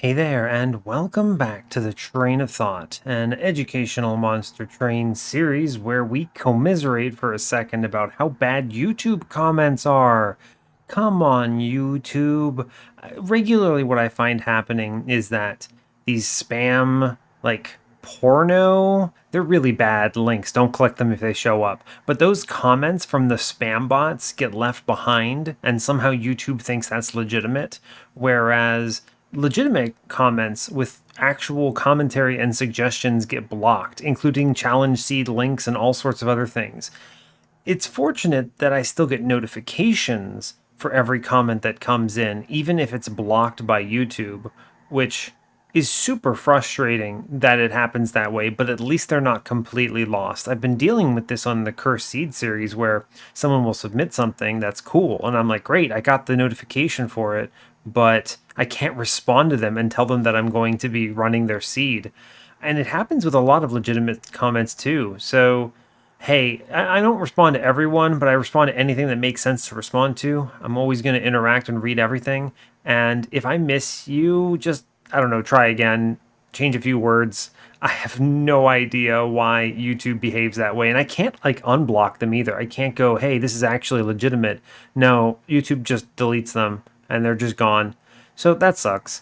Hey there, and welcome back to the Train of Thought, an educational Monster Train series where we commiserate for a second about how bad YouTube comments are. Come on, YouTube. Regularly, what I find happening is that these spam, like porno, they're really bad links. Don't click them if they show up. But those comments from the spam bots get left behind, and somehow YouTube thinks that's legitimate, whereas legitimate comments with actual commentary and suggestions get blocked, including challenge seed links and all sorts of other things. It's fortunate that I still get notifications for every comment that comes in, even if it's blocked by YouTube, which is super frustrating that it happens that way, but at least they're not completely lost. I've been dealing with this on the Curse Seed series where someone will submit something that's cool, and I'm like, great, I got the notification for it, but I can't respond to them and tell them that I'm going to be running their seed. And it happens with a lot of legitimate comments too. So, hey, I don't respond to everyone, but I respond to anything that makes sense to respond to. I'm always going to interact and read everything. And if I miss you, just, I don't know, try again, change a few words. I have no idea why YouTube behaves that way. And I can't like unblock them either. I can't go, hey, this is actually legitimate. No, YouTube just deletes them and they're just gone. So that sucks.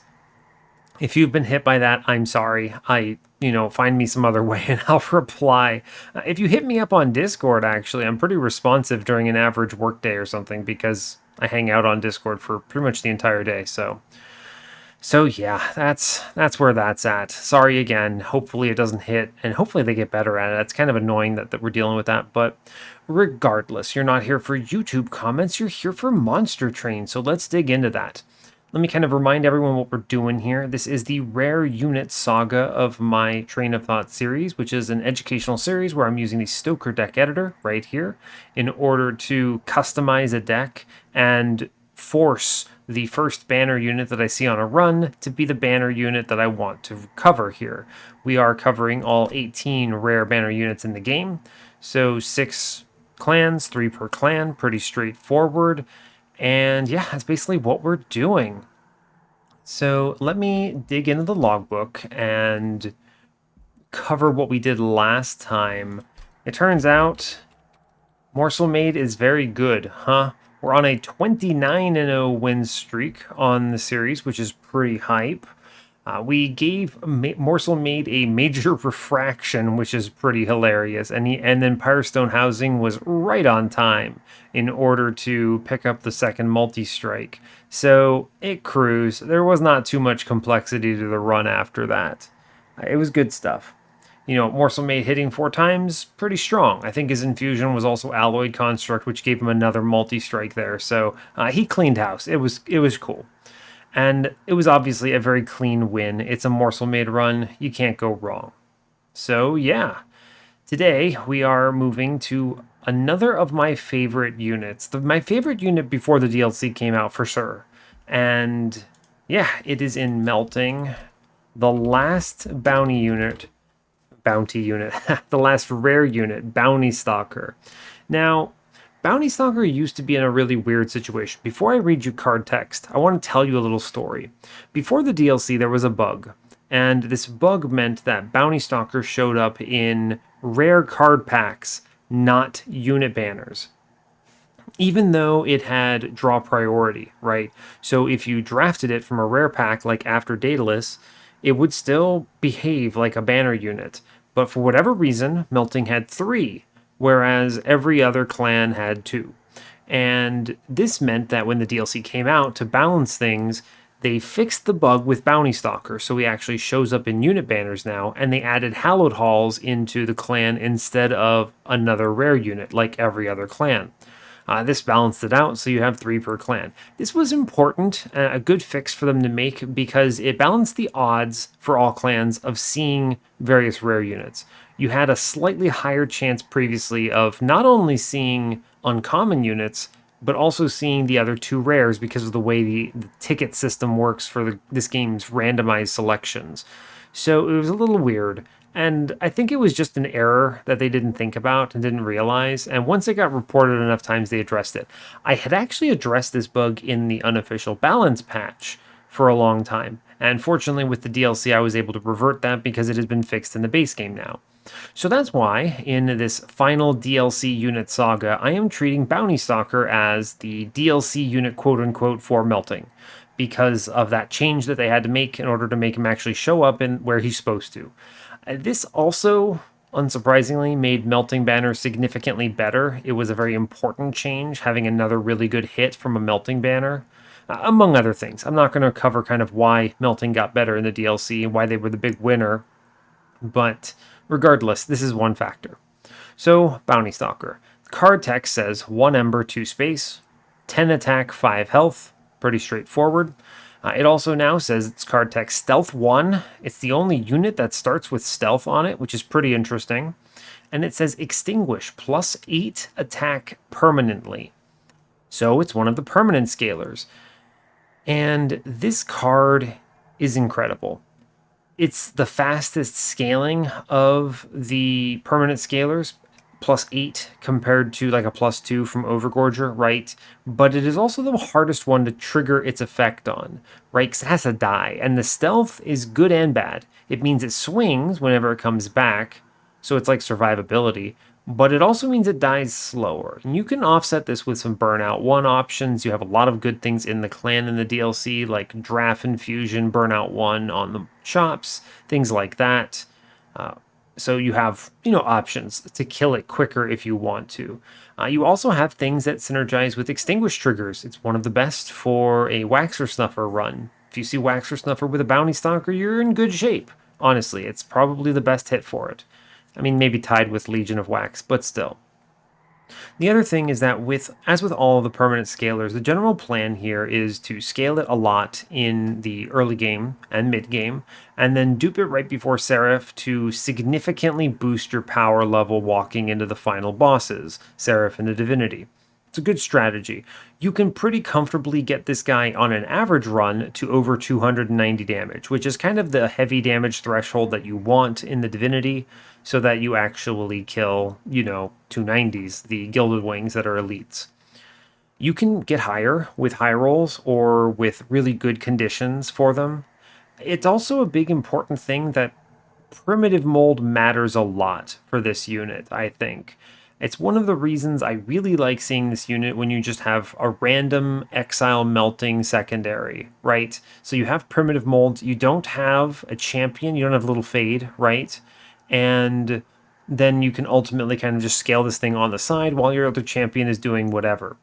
If you've been hit by that, I'm sorry. Find me some other way and I'll reply. If you hit me up on Discord, actually, I'm pretty responsive during an average workday or something because I hang out on Discord for pretty much the entire day. So yeah, that's where that's at. Sorry again. Hopefully it doesn't hit, and hopefully they get better at it. It's kind of annoying that we're dealing with that, but regardless, you're not here for YouTube comments. You're here for Monster Train. So let's dig into that. Let me kind of remind everyone what we're doing here. This is the Rare Unit Saga of my Train of Thought series, which is an educational series where I'm using the Stalker deck editor right here in order to customize a deck and force the first banner unit that I see on a run to be the banner unit that I want to cover here. We are covering all 18 rare banner units in the game, so 6 clans, 3 per clan, pretty straightforward. And yeah, that's basically what we're doing. So let me dig into the logbook and cover what we did last time. It turns out Morsel Maid is very good, huh? We're on a 29-0 win streak on the series, which is pretty hype. We gave Morsel Maid a major refraction, which is pretty hilarious, and then Pyrestone Housing was right on time in order to pick up the second multi-strike. So it cruised. There was not too much complexity to the run after that. It was good stuff. Morsel Maid hitting 4 times, pretty strong. I think his infusion was also Alloyed Construct, which gave him another multi-strike there. So he cleaned house. It was cool. And it was obviously a very clean win. It's a Morsel Maid run. You can't go wrong. So yeah, today we are moving to another of my favorite units. My favorite unit before the DLC came out for sure. And yeah, it is in Melting. The last bounty unit, the last rare unit, Bounty Stalker. Now, Bounty Stalker used to be in a really weird situation. Before I read you card text, I want to tell you a little story. Before the DLC, there was a bug, and this bug meant that Bounty Stalker showed up in rare card packs, not unit banners, even though it had draw priority, right? So if you drafted it from a rare pack like After Daedalus, it would still behave like a banner unit. But for whatever reason, Melting had 3, whereas every other clan had 2. And this meant that when the DLC came out, to balance things, they fixed the bug with Bounty Stalker, so he actually shows up in unit banners now, and they added Hallowed Halls into the clan instead of another rare unit like every other clan. This balanced it out, so you have 3 per clan. This was important, a good fix for them to make because it balanced the odds for all clans of seeing various rare units. You had a slightly higher chance previously of not only seeing uncommon units, but also seeing the other 2 rares because of the way the ticket system works for this game's randomized selections. So it was a little weird. And I think it was just an error that they didn't think about and didn't realize. And once it got reported enough times, they addressed it. I had actually addressed this bug in the unofficial balance patch for a long time. And fortunately, with the DLC, I was able to revert that because it has been fixed in the base game now. So that's why, in this final DLC unit saga, I am treating Bounty Stalker as the DLC unit quote unquote for melting, because of that change that they had to make in order to make him actually show up in where he's supposed to. This also, unsurprisingly, made Melting Banner significantly better. It was a very important change, having another really good hit from a Melting Banner, among other things. I'm not going to cover kind of why Melting got better in the DLC and why they were the big winner, but regardless, this is one factor. So, Bounty Stalker. Card text says 1 Ember, 2 space, 10 attack, 5 health. Pretty straightforward. It also now says its card text Stealth 1. It's the only unit that starts with Stealth on it, which is pretty interesting. And it says Extinguish, plus 8 attack permanently. So it's one of the permanent scalers. And this card is incredible. It's the fastest scaling of the permanent scalers, +8 compared to like a +2 from Overgorger, right? But it is also the hardest one to trigger its effect on, right? Because it has to die. And the stealth is good and bad. It means it swings whenever it comes back, so it's like survivability. But it also means it dies slower. And you can offset this with some Burnout 1 options. You have a lot of good things in the clan in the DLC, like Draft Infusion, Burnout 1 on the shops, things like that. So you have, options to kill it quicker if you want to. You also have things that synergize with Extinguish triggers. It's one of the best for a Waxer Snuffer run. If you see Waxer Snuffer with a Bounty Stalker, you're in good shape. Honestly, it's probably the best hit for it. I mean, maybe tied with Legion of Wax, but still. The other thing is that as with all of the permanent scalers, the general plan here is to scale it a lot in the early game and mid game, and then dupe it right before Seraph to significantly boost your power level walking into the final bosses, Seraph and the Divinity. It's a good strategy. You can pretty comfortably get this guy on an average run to over 290 damage, which is kind of the heavy damage threshold that you want in the Divinity, so that you actually kill, 290s, the Gilded Wings that are elites. You can get higher with high rolls or with really good conditions for them. It's also a big important thing that primitive mold matters a lot for this unit, I think. It's one of the reasons I really like seeing this unit when you just have a random Exile melting secondary, right? So you have primitive molds, you don't have a champion, you don't have little fade, right? And then you can ultimately kind of just scale this thing on the side while your other champion is doing whatever.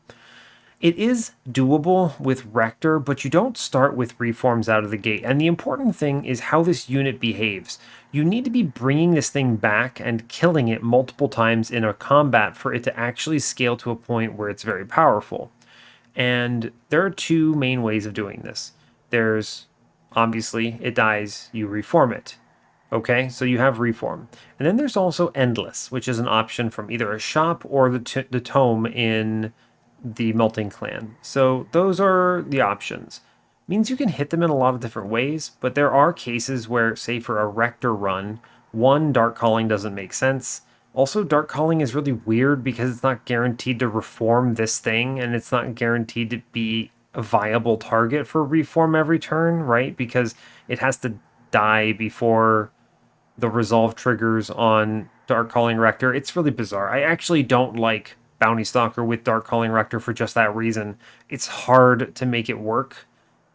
It is doable with Rector, but you don't start with reforms out of the gate. And the important thing is how this unit behaves. You need to be bringing this thing back and killing it multiple times in a combat for it to actually scale to a point where it's very powerful. And there are two main ways of doing this. There's, obviously, it dies, you reform it. Okay, so you have reform. And then there's also Endless, which is an option from either a shop or the tome in the Melting Clan. So those are the options. Means you can hit them in a lot of different ways, but there are cases where, say for a Rector run, one, Dark Calling doesn't make sense. Also, Dark Calling is really weird because it's not guaranteed to reform this thing, and it's not guaranteed to be a viable target for reform every turn, right? Because it has to die before the resolve triggers on Dark Calling Rector. It's really bizarre. I actually don't like Bounty Stalker with Dark Calling Rector for just that reason. It's hard to make it work,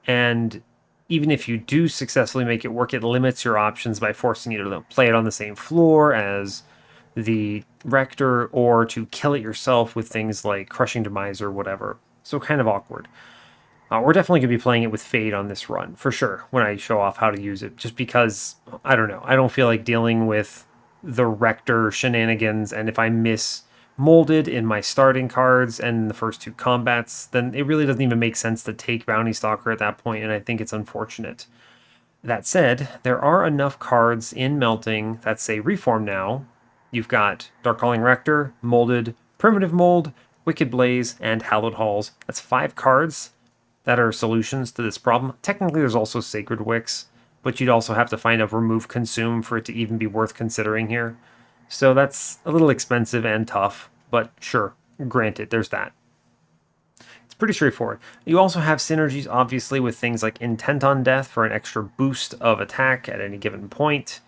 and even if you do successfully make it work, it limits your options by forcing you to play it on the same floor as the Rector or to kill it yourself with things like Crushing Demise or whatever. So kind of awkward. We're definitely going to be playing it with Fade on this run, for sure, when I show off how to use it, just because, I don't know, I don't feel like dealing with the Rector shenanigans, and if I miss molded in my starting cards and the first two combats, then it really doesn't even make sense to take Bounty Stalker at that point, and I think it's unfortunate. That said, there are enough cards in Melting that say Reform now. You've got Dark Calling Rector, Molded, Primitive Mold, Wicked Blaze, and Hallowed Halls. That's 5 cards that are solutions to this problem. Technically, there's also Sacred Wicks, but you'd also have to find a Remove Consume for it to even be worth considering here. So that's a little expensive and tough, but sure, granted, there's that. It's pretty straightforward. You also have synergies, obviously, with things like Intent on Death for an extra boost of attack at any given point.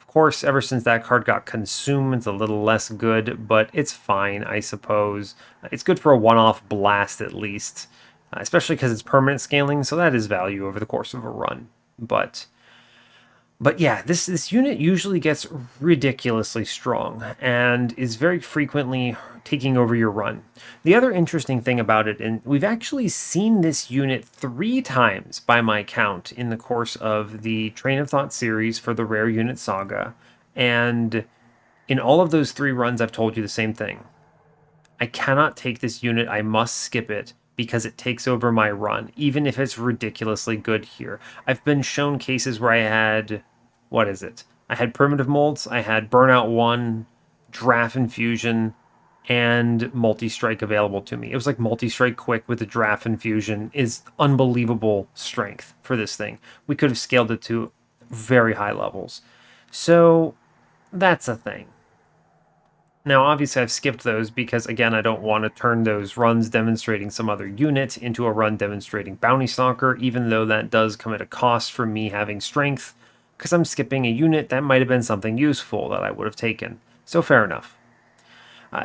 Of course, ever since that card got consumed, it's a little less good, but it's fine, I suppose. It's good for a one-off blast at least, especially because it's permanent scaling, so that is value over the course of a run. But yeah, this unit usually gets ridiculously strong and is very frequently taking over your run. The other interesting thing about it, and we've actually seen this unit 3 times by my count in the course of the Train of Thought series for the Rare Unit Saga, and in all of those 3 runs, I've told you the same thing. I cannot take this unit, I must skip it because it takes over my run, even if it's ridiculously good here. I've been shown cases where I had, what is it? I had Primitive Molds, I had Burnout 1, Draft Infusion, and Multi-Strike available to me. It was like Multi-Strike Quick with the Draft Infusion is unbelievable strength for this thing. We could have scaled it to very high levels. So that's a thing. Now, obviously, I've skipped those because, again, I don't want to turn those runs demonstrating some other unit into a run demonstrating Bounty Stalker, even though that does come at a cost for me having strength, because I'm skipping a unit that might have been something useful that I would have taken. So fair enough.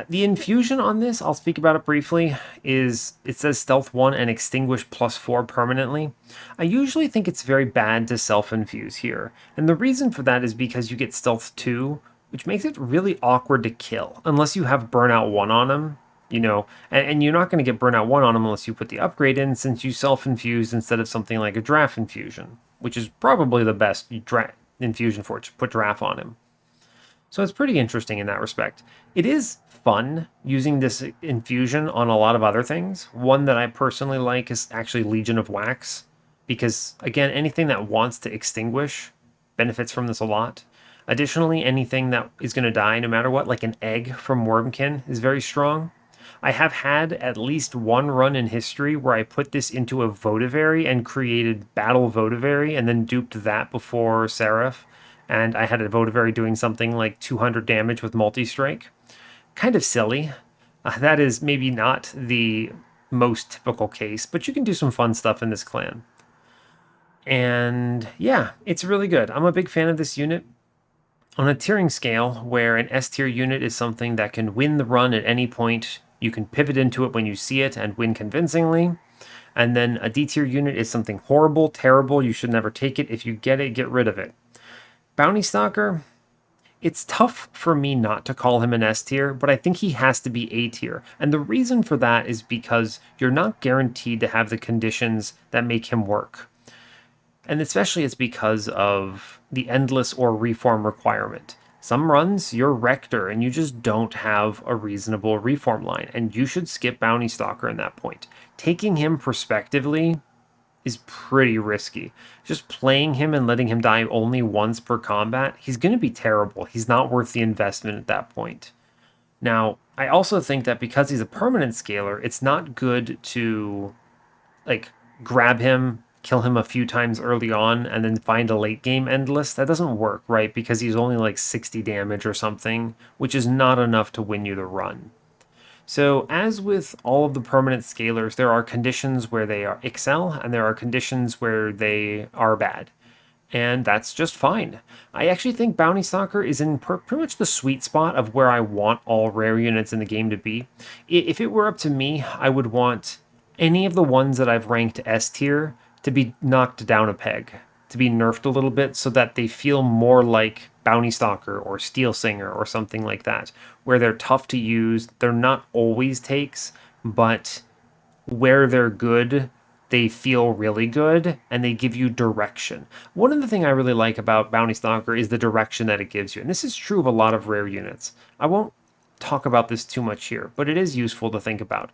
The infusion on this, I'll speak about it briefly, is it says Stealth 1 and Extinguish +4 permanently. I usually think it's very bad to self-infuse here, and the reason for that is because you get Stealth 2, which makes it really awkward to kill, unless you have Burnout 1 on him, and you're not going to get Burnout 1 on him unless you put the upgrade in, since you self-infused instead of something like a Draft Infusion, which is probably the best infusion for it, to put Draft on him. So it's pretty interesting in that respect. It is fun using this infusion on a lot of other things. One that I personally like is actually Legion of Wax, because, again, anything that wants to extinguish benefits from this a lot. Additionally, anything that is going to die no matter what, like an egg from Wormkin, is very strong. I have had at least one run in history where I put this into a Votivary and created Battle Votivary and then duped that before Seraph, and I had a Votivary doing something like 200 damage with Multi-Strike. Kind of silly. That is maybe not the most typical case, but you can do some fun stuff in this clan. And yeah, it's really good. I'm a big fan of this unit. On a tiering scale, where an S tier unit is something that can win the run at any point, you can pivot into it when you see it and win convincingly. And then a D tier unit is something horrible, terrible, you should never take it. If you get it, get rid of it. Bounty Stalker, it's tough for me not to call him an S tier, but I think he has to be A tier. And the reason for that is because you're not guaranteed to have the conditions that make him work. And especially it's because of the endless or reform requirement. Some runs, you're Rector, and you just don't have a reasonable reform line, and you should skip Bounty Stalker in that point. Taking him prospectively is pretty risky. Just playing him and letting him die only once per combat, he's going to be terrible. He's not worth the investment at that point. Now, I also think that because he's a permanent scaler, it's not good to grab him, kill him a few times early on, and then find a late game endless. That doesn't work, right? Because he's only like 60 damage or something, which is not enough to win you the run. So, as with all of the permanent scalers, there are conditions where they are excel, and there are conditions where they are bad. And that's just fine. I actually think Bounty Stalker is in pretty much the sweet spot of where I want all rare units in the game to be. If it were up to me, I would want any of the ones that I've ranked S tier to be knocked down a peg, to be nerfed a little bit so that they feel more like Bounty Stalker or Steel Singer or something like that, where they're tough to use. They're not always takes, but where they're good, they feel really good and they give you direction. One of the things I really like about Bounty Stalker is the direction that it gives you. And this is true of a lot of rare units. I won't talk about this too much here, but it is useful to think about.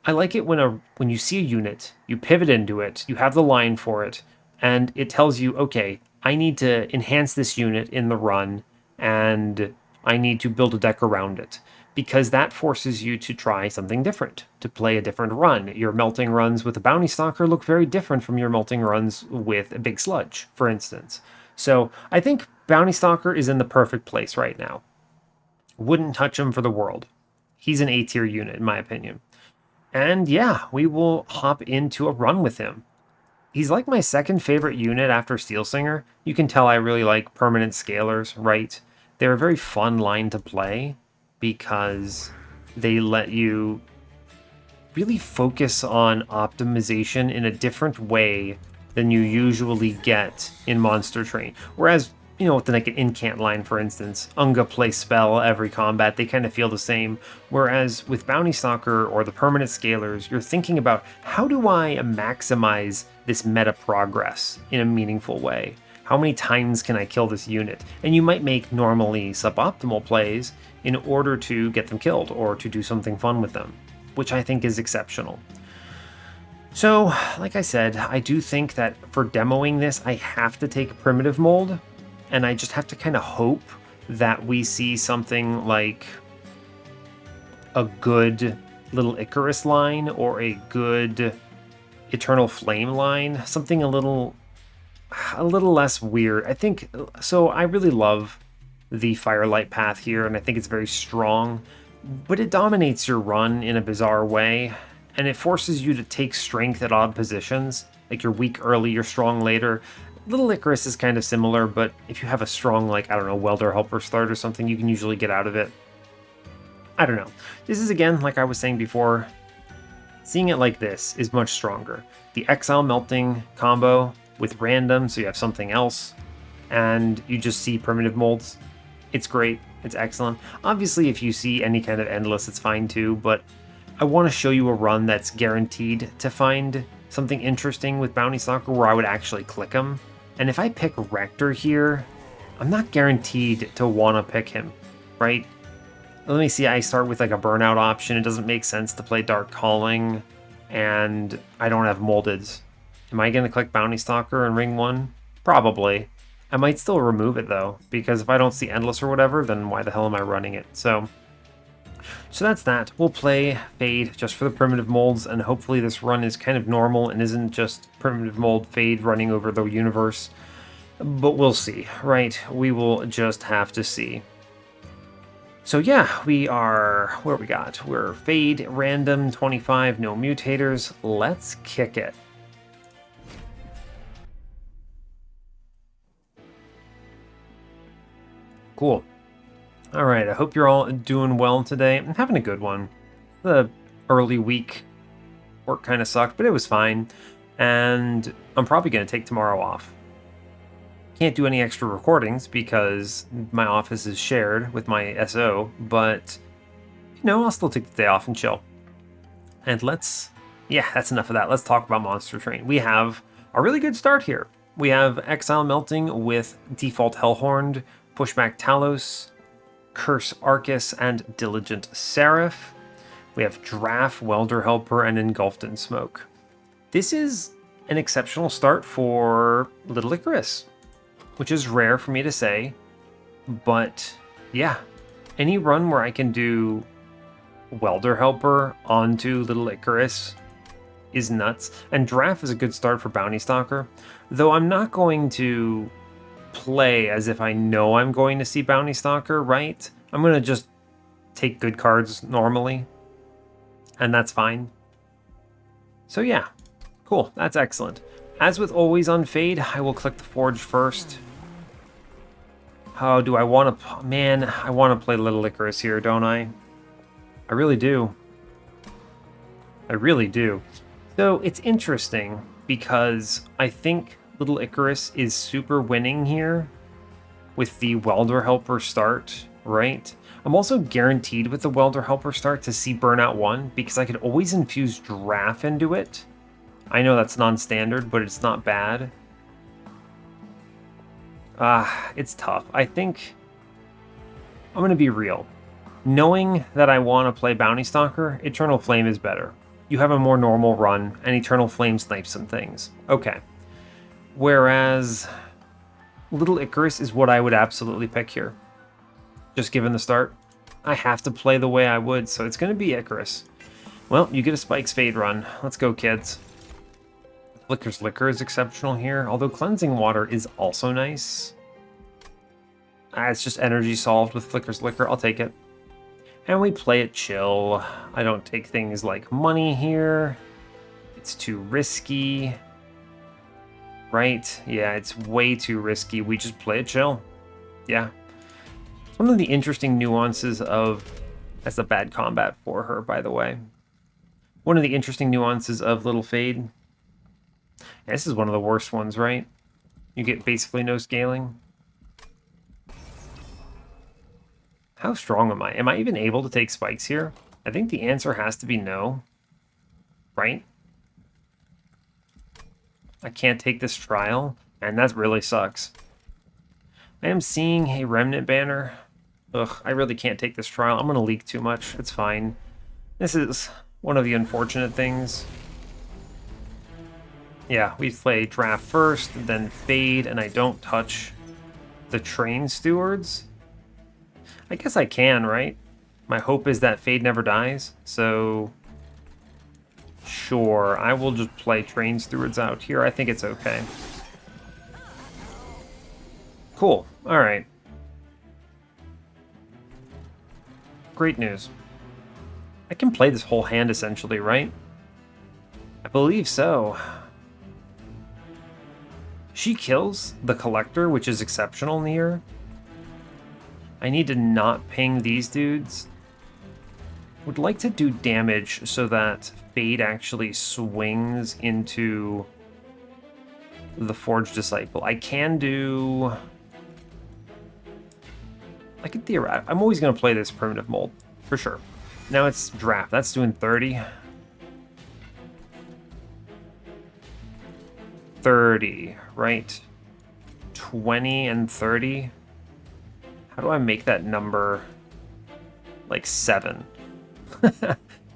I like it when you see a unit, you pivot into it, you have the line for it, and it tells you, okay, I need to enhance this unit in the run, and I need to build a deck around it. Because that forces you to try something different, to play a different run. Your melting runs with a Bounty Stalker look very different from your melting runs with a Big Sludge, for instance. So I think Bounty Stalker is in the perfect place right now. Wouldn't touch him for the world. He's an A tier unit, in my opinion. And yeah, we will hop into a run with him. He's like my second favorite unit after Steel Singer. You can tell I really like permanent scalers, right? They're a very fun line to play because they let you really focus on optimization in a different way than you usually get in Monster Train. Whereas, with like an incant line, for instance, Unga play spell every combat, they kind of feel the same. Whereas with Bounty Stalker or the permanent scalers, you're thinking about how do I maximize this meta progress in a meaningful way? How many times can I kill this unit? And you might make normally suboptimal plays in order to get them killed or to do something fun with them, which I think is exceptional. So, like I said, I do think that for demoing this, I have to take Primitive Mold, and I just have to kind of hope that we see something like a good little Icarus line or a good Eternal Flame line, something a little less weird. I think so. I really love the Firelight path here, and I think it's very strong, but it dominates your run in a bizarre way, and it forces you to take strength at odd positions. Like you're weak early, you're strong later. Little Icarus is kind of similar, but if you have a strong, like, I don't know, Welder Helper start or something, you can usually get out of it. I don't know. This is, again, like I was saying before, seeing it like this is much stronger. The Exile Melting combo with random, so you have something else, and you just see primitive molds. It's great. It's excellent. Obviously, if you see any kind of endless, it's fine too, but I want to show you a run that's guaranteed to find something interesting with Bounty Stalker where I would actually click him. And if I pick Rector here, I'm not guaranteed to want to pick him, right? Let me see, I start with like a burnout option. It doesn't make sense to play Dark Calling, and I don't have Moldeds. Am I going to click Bounty Stalker in Ring 1? Probably. I might still remove it though, because if I don't see Endless or whatever, then why the hell am I running it? So that's that. We'll play Fade just for the primitive molds, and hopefully this run is kind of normal and isn't just primitive mold Fade running over the universe. But we'll see, right? We will just have to see. So yeah, we are, where we got? We're Fade, random, 25, no mutators. Let's kick it. Cool. All right, I hope you're all doing well today. I'm having a good one. The early week work kind of sucked, but it was fine. And I'm probably going to take tomorrow off. Can't do any extra recordings because my office is shared with my SO, but, I'll still take the day off and chill. And yeah, that's enough of that. Let's talk about Monster Train. We have a really good start here. We have Exile Melting with default Hellhorned, Pushback Talos, Curse Arcus, and Diligent Seraph. We have Draft, Welder Helper, and Engulfed in Smoke. This is an exceptional start for Little Icarus, which is rare for me to say, but yeah, any run where I can do Welder Helper onto Little Icarus is nuts. And Draft is a good start for Bounty Stalker, though I'm not going to play as if I know I'm going to see Bounty Stalker, right? I'm going to just take good cards normally, and that's fine. So yeah, cool, that's excellent. As with always on Fade, I will click the Forge first. How do I want to... Man, I want to play Little Icarus here, don't I? I really do. I really do. So it's interesting because I think Little Icarus is super winning here with the Welder Helper start, right? I'm also guaranteed with the Welder Helper start to see Burnout 1 because I could always infuse Draft into it. I know that's non-standard, but it's not bad. It's tough. I think I'm going to be real. Knowing that I want to play Bounty Stalker, Eternal Flame is better. You have a more normal run, and Eternal Flame snipes some things. Okay. Whereas Little Icarus is what I would absolutely pick here. Just given the start. I have to play the way I would, so it's going to be Icarus. Well, you get a Spike's Fade run. Let's go, kids. Flicker's Liquor is exceptional here, although Cleansing Water is also nice. It's just energy solved with Flicker's Liquor. I'll take it. And we play it chill. I don't take things like money here. It's too risky. Right? Yeah, it's way too risky. We just play it chill. Yeah. It's one of the interesting nuances of... That's a bad combat for her, by the way. One of the interesting nuances of Little Fade. Yeah, this is one of the worst ones, right? You get basically no scaling. How strong am I? Am I even able to take spikes here? I think the answer has to be no. Right? I can't take this trial, and that really sucks. I am seeing a Remnant banner. Ugh, I really can't take this trial. I'm going to leak too much. It's fine. This is one of the unfortunate things. Yeah, we play draft first, then fade, and I don't touch the train stewards. I guess I can, right? My hope is that fade never dies, so... Sure, I will just play train stewards out here. I think it's okay. Cool, alright. Great news. I can play this whole hand essentially, right? I believe so. She kills the collector, which is exceptional near. I need to not ping these dudes. Would like to do damage so that Fade actually swings into the Forged Disciple. I can do... I could theoretically... I'm always going to play this Primitive Mold, for sure. Now it's draft. That's doing 30. 30, right? 20 and 30. How do I make that number like 7?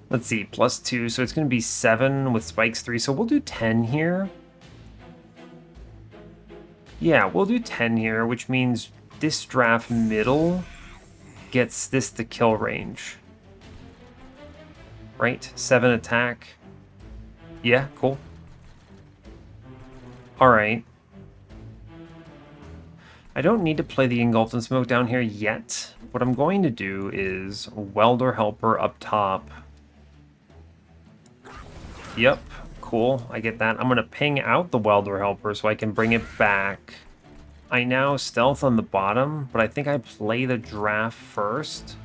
Let's see, +2, so it's going to be 7 with spikes 3, so we'll do 10 here. Yeah, we'll do 10 here, which means this draft middle gets this to kill range. Right? 7 attack. Yeah, cool. Alright. I don't need to play the Engulfed in Smoke down here yet. What I'm going to do is Welder Helper up top. Yep, cool, I get that. I'm going to ping out the Welder Helper so I can bring it back. I now stealth on the bottom, but I think I play the draft first.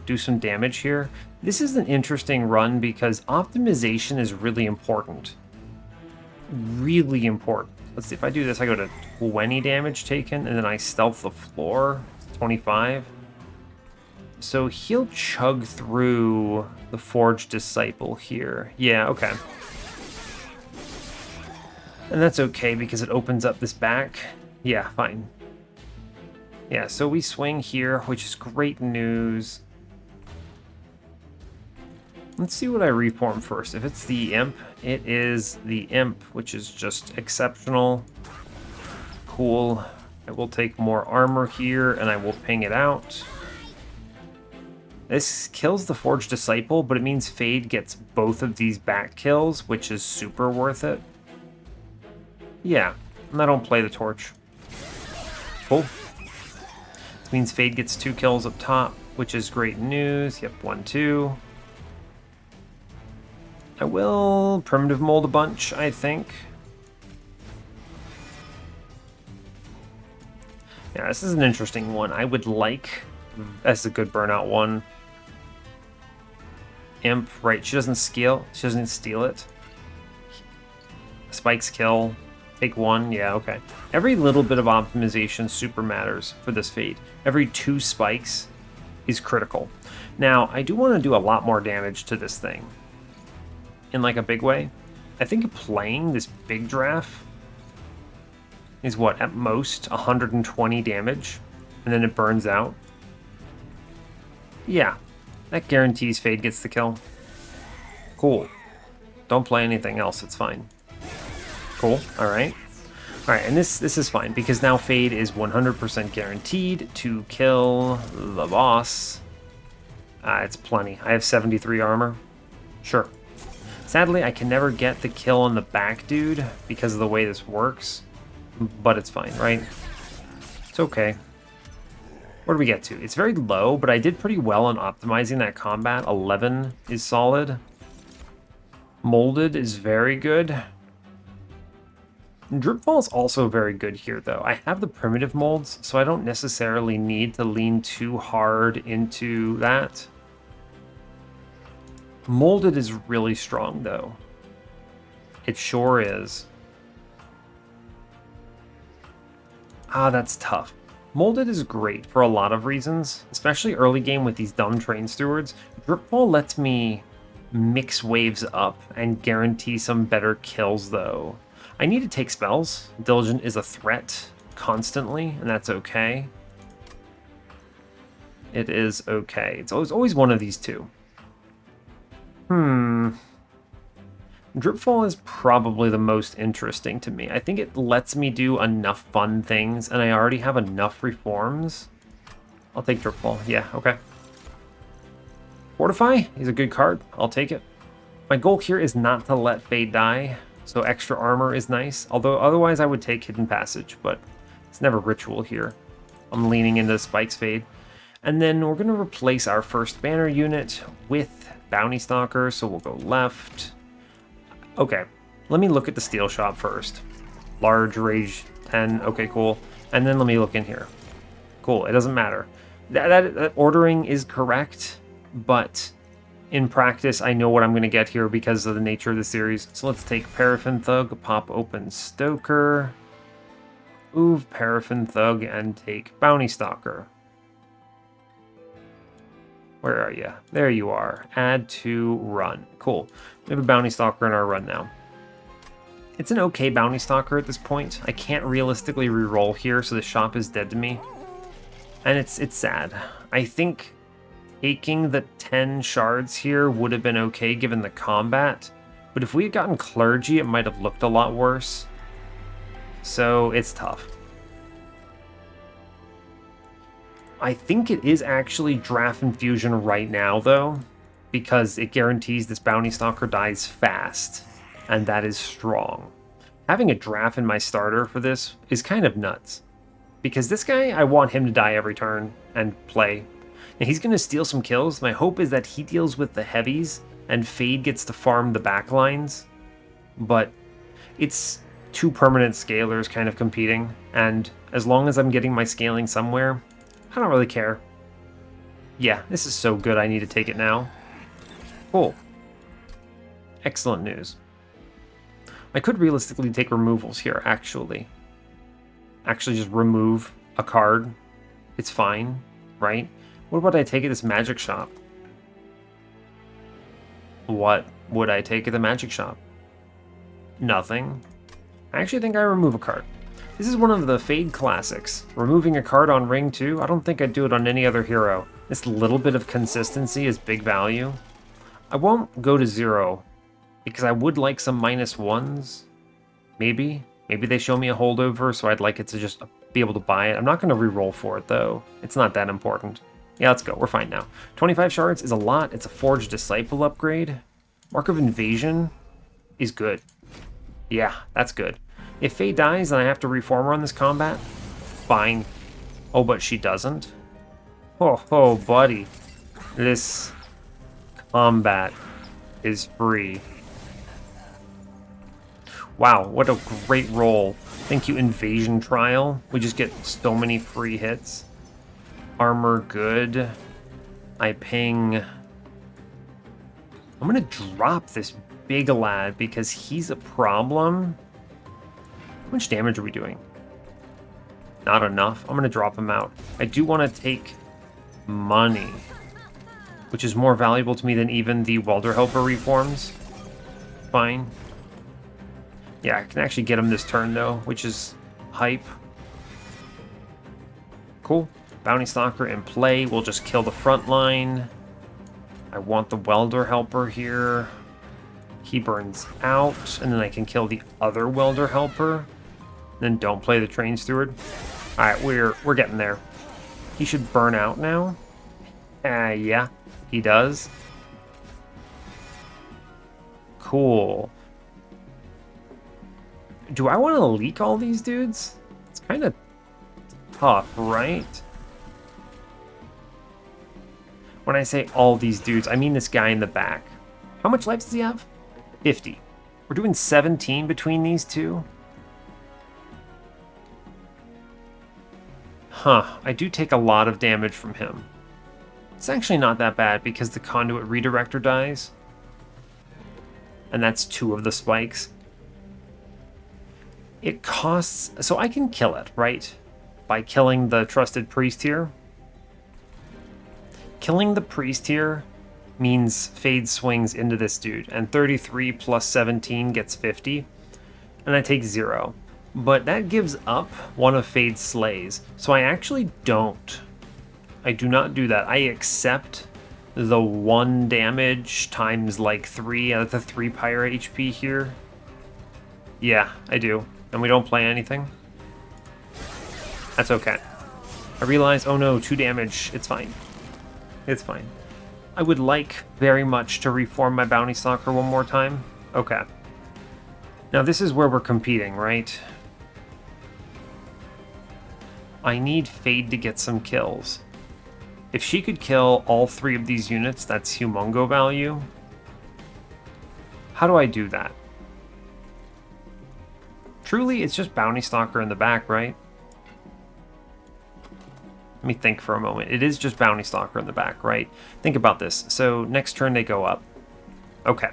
Do some damage here. This is an interesting run because optimization is really important. Really important. Let's see, if I do this, I go to 20 damage taken, and then I stealth the floor, 25. So he'll chug through the Forged Disciple here. Yeah, okay. And that's okay, because it opens up this back. Yeah, fine. Yeah, so we swing here, which is great news. Let's see what I reform first. If it's the Imp, it is the Imp, which is just exceptional. Cool. I will take more armor here, and I will ping it out. This kills the Forged Disciple, but it means Fade gets both of these back kills, which is super worth it. Yeah, and I don't play the torch. Cool. This means Fade gets 2 kills up top, which is great news. Yep, 1, 2. I will Primitive Mold a bunch, I think. Yeah, this is an interesting one. I would like... That's a good burnout one. Imp, right, she doesn't scale. She doesn't steal it. Spikes kill. Take 1, yeah, okay. Every little bit of optimization super matters for this Fade. Every 2 spikes is critical. Now, I do want to do a lot more damage to this thing. In like a big way. I think playing this big draft is what, at most 120 damage, and then it burns out. Yeah, that guarantees Fade gets the kill. Cool. Don't play anything else, it's fine. Cool, alright. Alright, and this is fine, because now Fade is 100% guaranteed to kill the boss. It's plenty. I have 73 armor. Sure. Sadly, I can never get the kill on the back dude because of the way this works, but it's fine, right? It's okay. What do we get to? It's very low, but I did pretty well on optimizing that combat. 11 is solid. Molded is very good. Dripfall is also very good here, though. I have the primitive molds, so I don't necessarily need to lean too hard into that. Molded is really strong, though. It sure is. Ah, that's tough. Molded is great for a lot of reasons, especially early game with these dumb train stewards. Dripfall lets me mix waves up and guarantee some better kills, though. I need to take spells. Diligent is a threat constantly, and that's okay. It is okay. It's always one of these two. Dripfall is probably the most interesting to me. I think it lets me do enough fun things, and I already have enough reforms. I'll take Dripfall. Yeah, okay. Fortify is a good card. I'll take it. My goal here is not to let Fade die, so extra armor is nice. Although otherwise I would take Hidden Passage, but it's never ritual here. I'm leaning into Spike's Fade. And then we're going to replace our first banner unit with Bounty Stalker, so we'll go left. Okay, let me look at the steel shop first. Large, rage 10, okay, cool. And then let me look in here. Cool, it doesn't matter. That ordering is correct, but in practice, I know what I'm going to get here because of the nature of the series. So let's take Paraffin Thug, pop open Stoker, move Paraffin Thug, and take Bounty Stalker. Where are you? There you are. Add to run. Cool. We have a Bounty Stalker in our run now. It's an okay Bounty Stalker at this point. I can't realistically reroll here, so the shop is dead to me. And it's sad. I think taking the 10 shards here would have been okay given the combat, but if we had gotten Clergy, it might have looked a lot worse. So it's tough. I think it is actually Draft Infusion right now, though, because it guarantees this Bounty Stalker dies fast, and that is strong. Having a Draft in my starter for this is kind of nuts, because this guy, I want him to die every turn and play. And he's going to steal some kills. My hope is that he deals with the heavies, and Fade gets to farm the backlines, but it's two permanent scalers kind of competing, and as long as I'm getting my scaling somewhere, I don't really care. Yeah, this is so good, I need to take it now. Cool. Excellent news. I could realistically take removals here, actually. Actually just remove a card. It's fine, right? What would I take at this magic shop? What would I take at the magic shop? Nothing. I actually think I remove a card. This is one of the Fade classics. Removing a card on Ring 2, I don't think I'd do it on any other hero. This little bit of consistency is big value. I won't go to 0, because I would like some -1s. Maybe. Maybe they show me a holdover, so I'd like it to just be able to buy it. I'm not going to re-roll for it, though. It's not that important. Yeah, let's go. We're fine now. 25 shards is a lot. It's a Forged Disciple upgrade. Mark of Invasion is good. Yeah, that's good. If Faye dies and I have to reform her on this combat, fine. Oh, but she doesn't? Oh, buddy. This combat is free. Wow, what a great roll. Thank you, Invasion Trial. We just get so many free hits. Armor good. I ping. I'm gonna drop this big lad because he's a problem. How much damage are we doing? Not enough. I'm gonna drop him out. I do want to take money, which is more valuable to me than even the Welder Helper reforms. Fine. Yeah, I can actually get him this turn though, which is hype. Cool. Bounty Stalker in play. We'll just kill the front line. I want the Welder Helper here. He burns out, and then I can kill the other Welder Helper. Then don't play the Train Steward. Alright, we're getting there. He should burn out now. Yeah, he does. Cool. Do I want to leak all these dudes? It's kind of tough, right? When I say all these dudes, I mean this guy in the back. How much life does he have? 50. We're doing 17 between these two? Huh, I do take a lot of damage from him. It's actually not that bad because the conduit redirector dies. And that's 2 of the spikes. It costs... So I can kill it, right? By killing the trusted priest here. Killing the priest here means Fade swings into this dude. And 33 plus 17 gets 50. And I take 0. But that gives up one of Fade's slays. So I actually don't. I do not do that. I accept the 1 damage times like 3 out of the 3 pyre HP here. Yeah, I do. And we don't play anything. That's okay. I realize, oh no, 2 damage. It's fine. It's fine. I would like very much to reform my Bounty Stalker one more time. Okay. Now this is where we're competing, right? I need Fade to get some kills. If she could kill all 3 of these units, that's humongo value. How do I do that? Truly, it's just Bounty Stalker in the back, right? Let me think for a moment. It is just Bounty Stalker in the back, right? Think about this. So next turn they go up. Okay.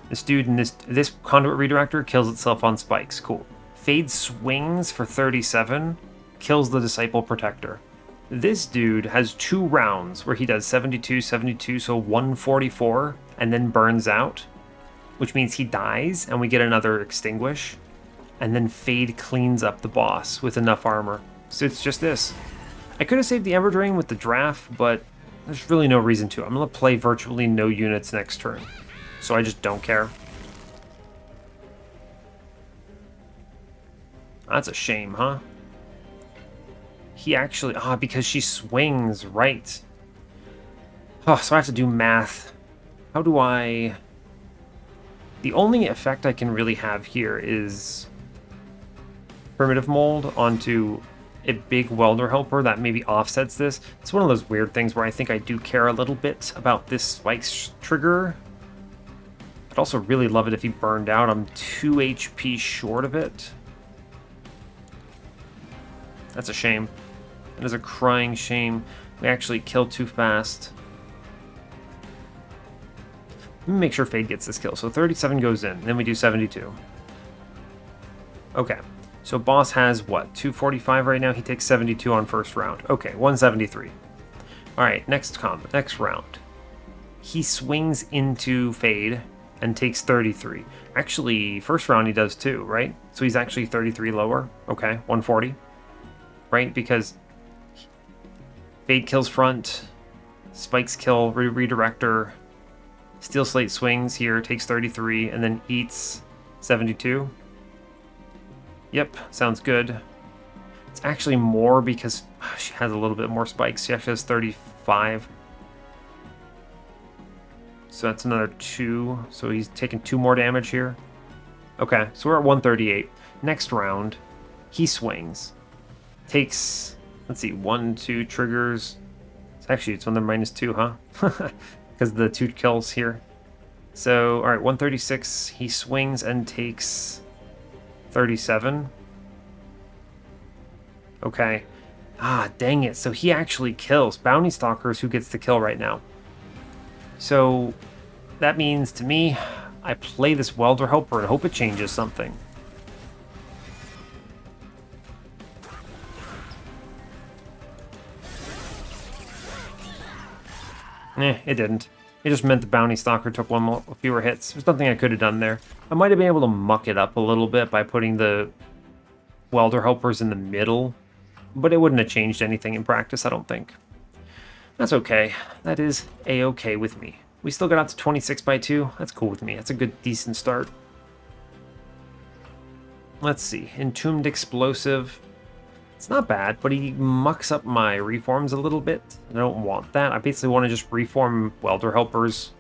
This dude and this conduit redirector kills itself on spikes. Cool. Fade swings for 37, kills the Disciple Protector. This dude has 2 rounds where he does 72, 72, so 144, and then burns out, which means he dies, and we get another Extinguish, and then Fade cleans up the boss with enough armor. So it's just this. I could have saved the Ember Drain with the draft, but there's really no reason to. I'm going to play virtually no units next turn, so I just don't care. That's a shame, huh? He actually... because she swings, right. Oh, so I have to do math. How do I... The only effect I can really have here is Primitive Mold onto a big Welder Helper that maybe offsets this. It's one of those weird things where I think I do care a little bit about this spikes trigger. I'd also really love it if he burned out. I'm 2 HP short of it. That's a shame. It is a crying shame. We actually killed too fast. Let me make sure Fade gets this kill. So 37 goes in, then we do 72. Okay, so boss has what, 245 right now? He takes 72 on first round. Okay, 173. All right, next round. He swings into Fade and takes 33. Actually, first round he does too, right? So he's actually 33 lower. Okay, 140. Right, because Fade kills front, spikes kill redirector, Steel Slate swings here, takes 33, and then eats 72. Yep, sounds good. It's actually more because she has a little bit more spikes. She actually has 35. So that's another 2. So he's taking 2 more damage here. Okay, so we're at 138. Next round, he swings. Takes, let's see, 1, 2 triggers. It's when they're -2, huh? Because the 2 kills here. So, alright, 136. He swings and takes 37. Okay. Dang it. So he actually kills. Bounty Stalkers who gets the kill right now. So that means to me, I play this Welder Helper and hope it changes something. It didn't. It just meant the Bounty Stalker took fewer hits. There's nothing I could have done there. I might have been able to muck it up a little bit by putting the Welder Helpers in the middle, but it wouldn't have changed anything in practice, I don't think. That's okay. That is a-okay with me. We still got out to 26 by 2. That's cool with me. That's a good, decent start. Let's see. Entombed Explosive. It's not bad, but he mucks up my reforms a little bit. I don't want that. I basically want to just reform Welder Helpers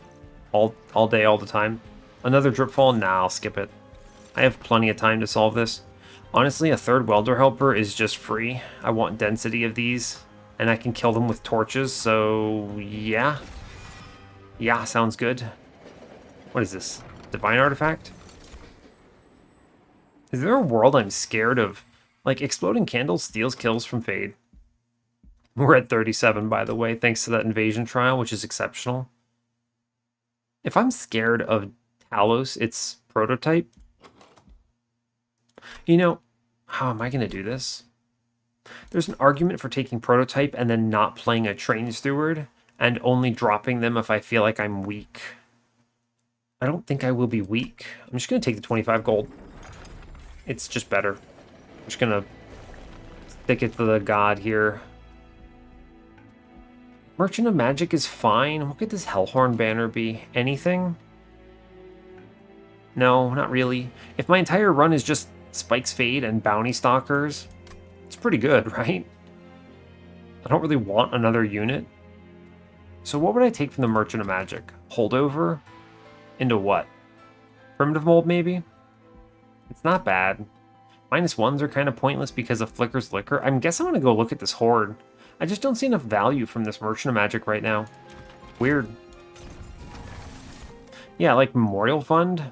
all day, all the time. Another Dripfall? Nah, I'll skip it. I have plenty of time to solve this. Honestly, a third Welder Helper is just free. I want density of these. And I can kill them with torches, so yeah. Yeah, sounds good. What is this? Divine artifact? Is there a world I'm scared of? Like, exploding candles steals kills from Fade. We're at 37, by the way, thanks to that invasion trial, which is exceptional. If I'm scared of Talos, it's prototype. You know, how am I going to do this? There's an argument for taking prototype and then not playing a train steward and only dropping them if I feel like I'm weak. I don't think I will be weak. I'm just going to take the 25 gold. It's just better. I'm just going to stick it to the god here. Merchant of Magic is fine. What could this Hellhorned banner be? Anything? No, not really. If my entire run is just Spike's Fade and Bounty Stalkers, it's pretty good, right? I don't really want another unit. So what would I take from the Merchant of Magic? Holdover? Into what? Primitive Mold, maybe? It's not bad. -1s are kind of pointless because of Flicker's Liquor. I guess I'm going to go look at this Horde. I just don't see enough value from this Merchant of Magic right now. Weird. Yeah, like Memorial Fund.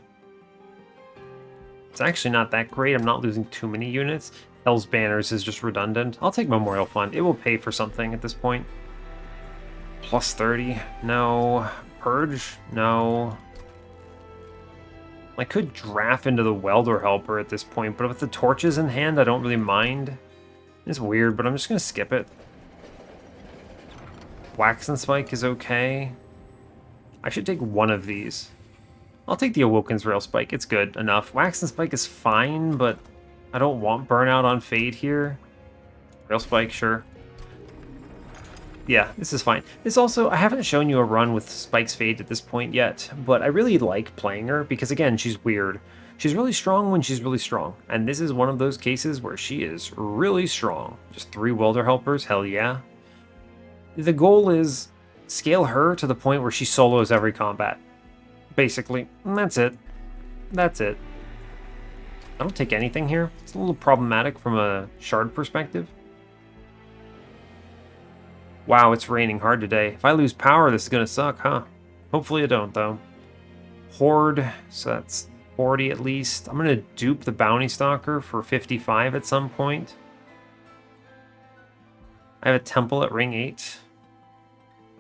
It's actually not that great. I'm not losing too many units. Hell's Banners is just redundant. I'll take Memorial Fund. It will pay for something at this point. +30. No. Purge? No. I could draft into the Welder Helper at this point, but with the torches in hand, I don't really mind. It's weird, but I'm just going to skip it. Wax and Spike is okay. I should take one of these. I'll take the Awoken's Rail Spike. It's good enough. Wax and Spike is fine, but I don't want Burnout on Fade here. Rail Spike, sure. Yeah, this is fine. This also, I haven't shown you a run with Spike's Fade at this point yet, but I really like playing her because, again, she's weird. She's really strong when she's really strong, and this is one of those cases where she is really strong. Just 3 Welder Helpers, hell yeah. The goal is scale her to the point where she solos every combat. Basically, and that's it. That's it. I don't take anything here. It's a little problematic from a shard perspective. Wow, it's raining hard today. If I lose power, this is going to suck, huh? Hopefully I don't, though. Horde, so that's 40 at least. I'm going to dupe the Bounty Stalker for 55 at some point. I have a temple at ring 8.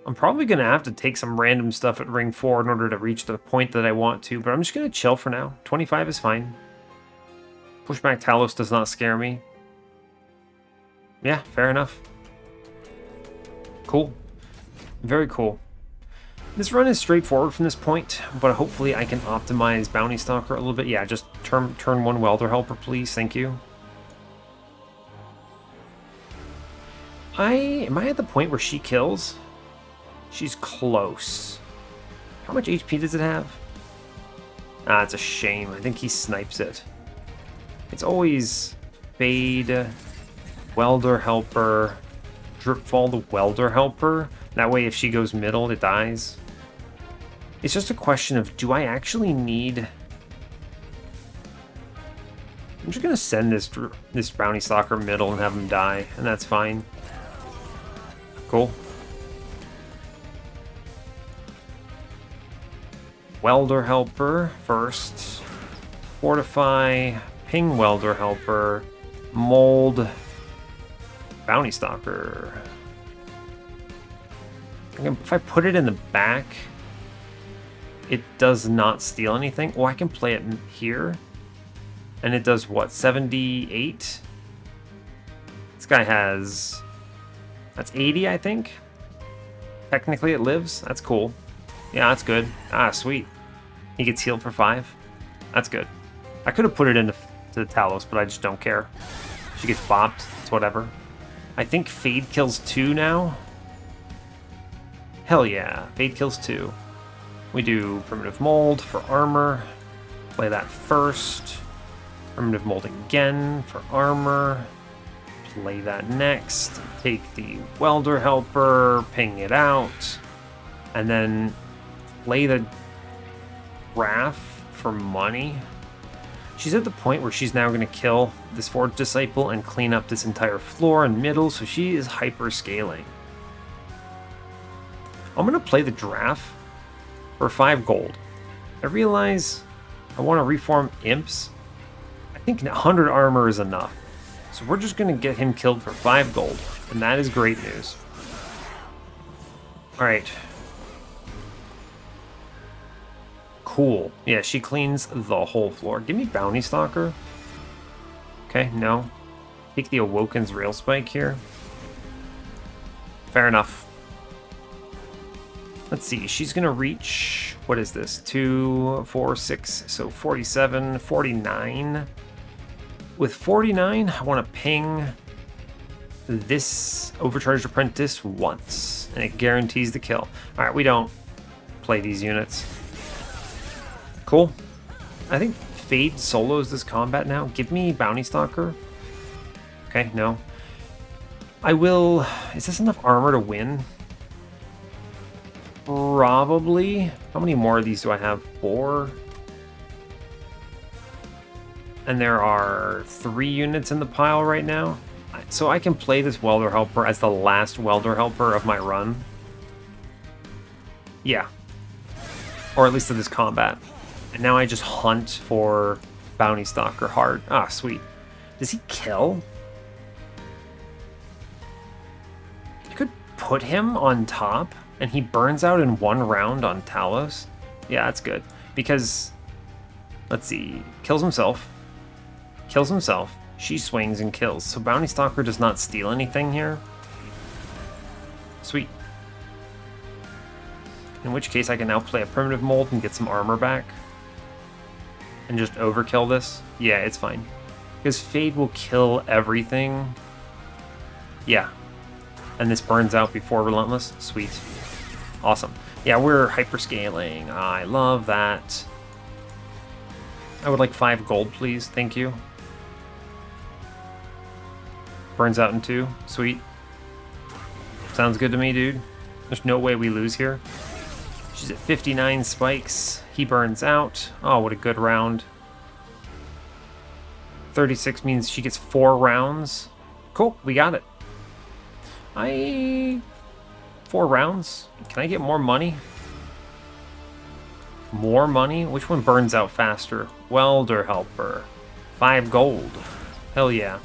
I'm probably going to have to take some random stuff at ring 4 in order to reach the point that I want to, but I'm just going to chill for now. 25 is fine. Pushback Talos does not scare me. Yeah, fair enough. Cool. Very cool. This run is straightforward from this point, but hopefully I can optimize Bounty Stalker a little bit. Yeah, just turn 1 Welder Helper, please. Thank you. Am I at the point where she kills? She's close. How much HP does it have? Ah, it's a shame. I think he snipes it. It's always Fade, Welder Helper, Dripfall the Welder Helper. That way if she goes middle, it dies. It's just a question of, do I actually need... I'm just going to send this Bounty Stalker middle and have him die, and that's fine. Cool. Welder Helper first. Fortify, Ping Welder Helper, Mold, Bounty Stalker. If I put it in the back, it does not steal anything. Oh, I can play it here. And it does what, 78? This guy has... That's 80, I think? Technically it lives. That's cool. Yeah, that's good. Ah, sweet. He gets healed for 5. That's good. I could have put it into the Talos, but I just don't care. She gets bopped. It's whatever. I think Fade kills 2 now. Hell yeah. Fade kills 2. We do Primitive Mold for armor. Play that first. Primitive Mold again for armor. Play that next. Take the Welder Helper. Ping it out. And then play the Seraph for money. She's at the point where she's now going to kill this Forge Disciple and clean up this entire floor and middle, so she is hyper scaling. I'm going to play the Giraffe for 5 gold. I realize I want to reform Imps. I think 100 armor is enough. So we're just going to get him killed for 5 gold, and that is great news. Alright. Cool. Yeah, she cleans the whole floor. Give me Bounty Stalker. Okay, no. Take the Awoken's Rail Spike here. Fair enough. Let's see, she's gonna reach, what is this? 2, 4, 6, so 47, 49. With 49, I want to ping this Overcharged Apprentice once, and it guarantees the kill. Alright, we don't play these units. Cool. I think Fade solos this combat now. Give me Bounty Stalker. Okay, no. I will... Is this enough armor to win? Probably. How many more of these do I have? 4? And there are 3 units in the pile right now. So I can play this Welder Helper as the last Welder Helper of my run. Yeah. Or at least of this combat. And now I just hunt for Bounty Stalker hard. Ah, sweet. Does he kill? I could put him on top, and he burns out in 1 round on Talos. Yeah, that's good. Because, let's see, kills himself. Kills himself. She swings and kills. So Bounty Stalker does not steal anything here. Sweet. In which case I can now play a Primitive Mold and get some armor back. And just overkill this. Yeah, it's fine. Because Fade will kill everything. Yeah. And this burns out before Relentless. Sweet. Awesome. Yeah, we're hyperscaling. I love that. I would like 5 gold, please. Thank you. Burns out in 2. Sweet. Sounds good to me, dude. There's no way we lose here. She's at 59 spikes. He burns out. Oh, what a good round. 36 means she gets 4 rounds. Cool, we got it. 4 rounds? Can I get more money? More money? Which one burns out faster? Welder Helper. 5 gold. Hell yeah.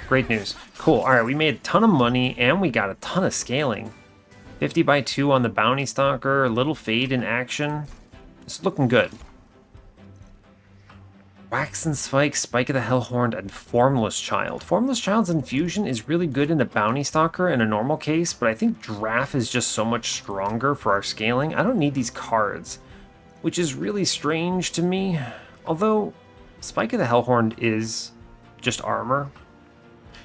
Great news. Cool. Alright, we made a ton of money and we got a ton of scaling. 50 by 2 on the Bounty Stalker. A little Fade in action. It's looking good. Wax and Spike, Spike of the Hellhorned, and Formless Child. Formless Child's infusion is really good in a Bounty Stalker in a normal case, but I think Giraffe is just so much stronger for our scaling. I don't need these cards, which is really strange to me. Although, Spike of the Hellhorned is just armor.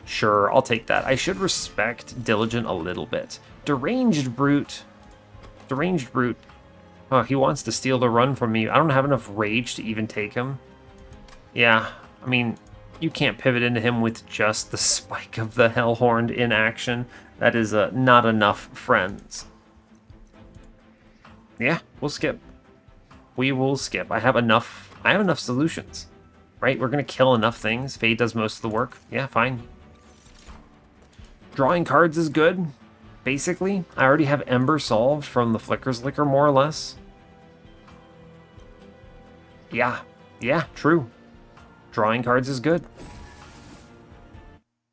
Sure, I'll take that. I should respect Diligent a little bit. Deranged Brute. Deranged Brute. Oh, he wants to steal the run from me. I don't have enough rage to even take him. Yeah, I mean, you can't pivot into him with just the Spike of the Hellhorned in action. That is not enough friends. Yeah, we'll skip. We will skip. I have enough solutions. Right? We're gonna kill enough things. Fade does most of the work. Yeah, fine. Drawing cards is good. Basically, I already have Ember solved from the Flicker's Liquor, more or less. Yeah, true. Drawing cards is good.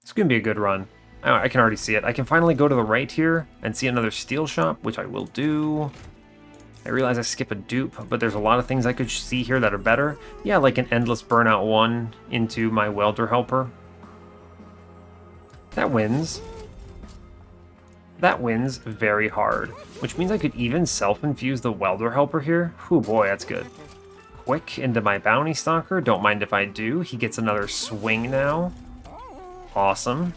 It's gonna be a good run. I can already see it. I can finally go to the right here and see another steel shop, which I will do. I realize I skip a dupe, but there's a lot of things I could see here that are better. Yeah, like an Endless Burnout 1 into my Welder Helper. That wins. That wins very hard, which means I could even self-infuse the Welder Helper here. Oh boy, that's good. Quick into my Bounty Stalker. Don't mind if I do. He gets another swing now. Awesome.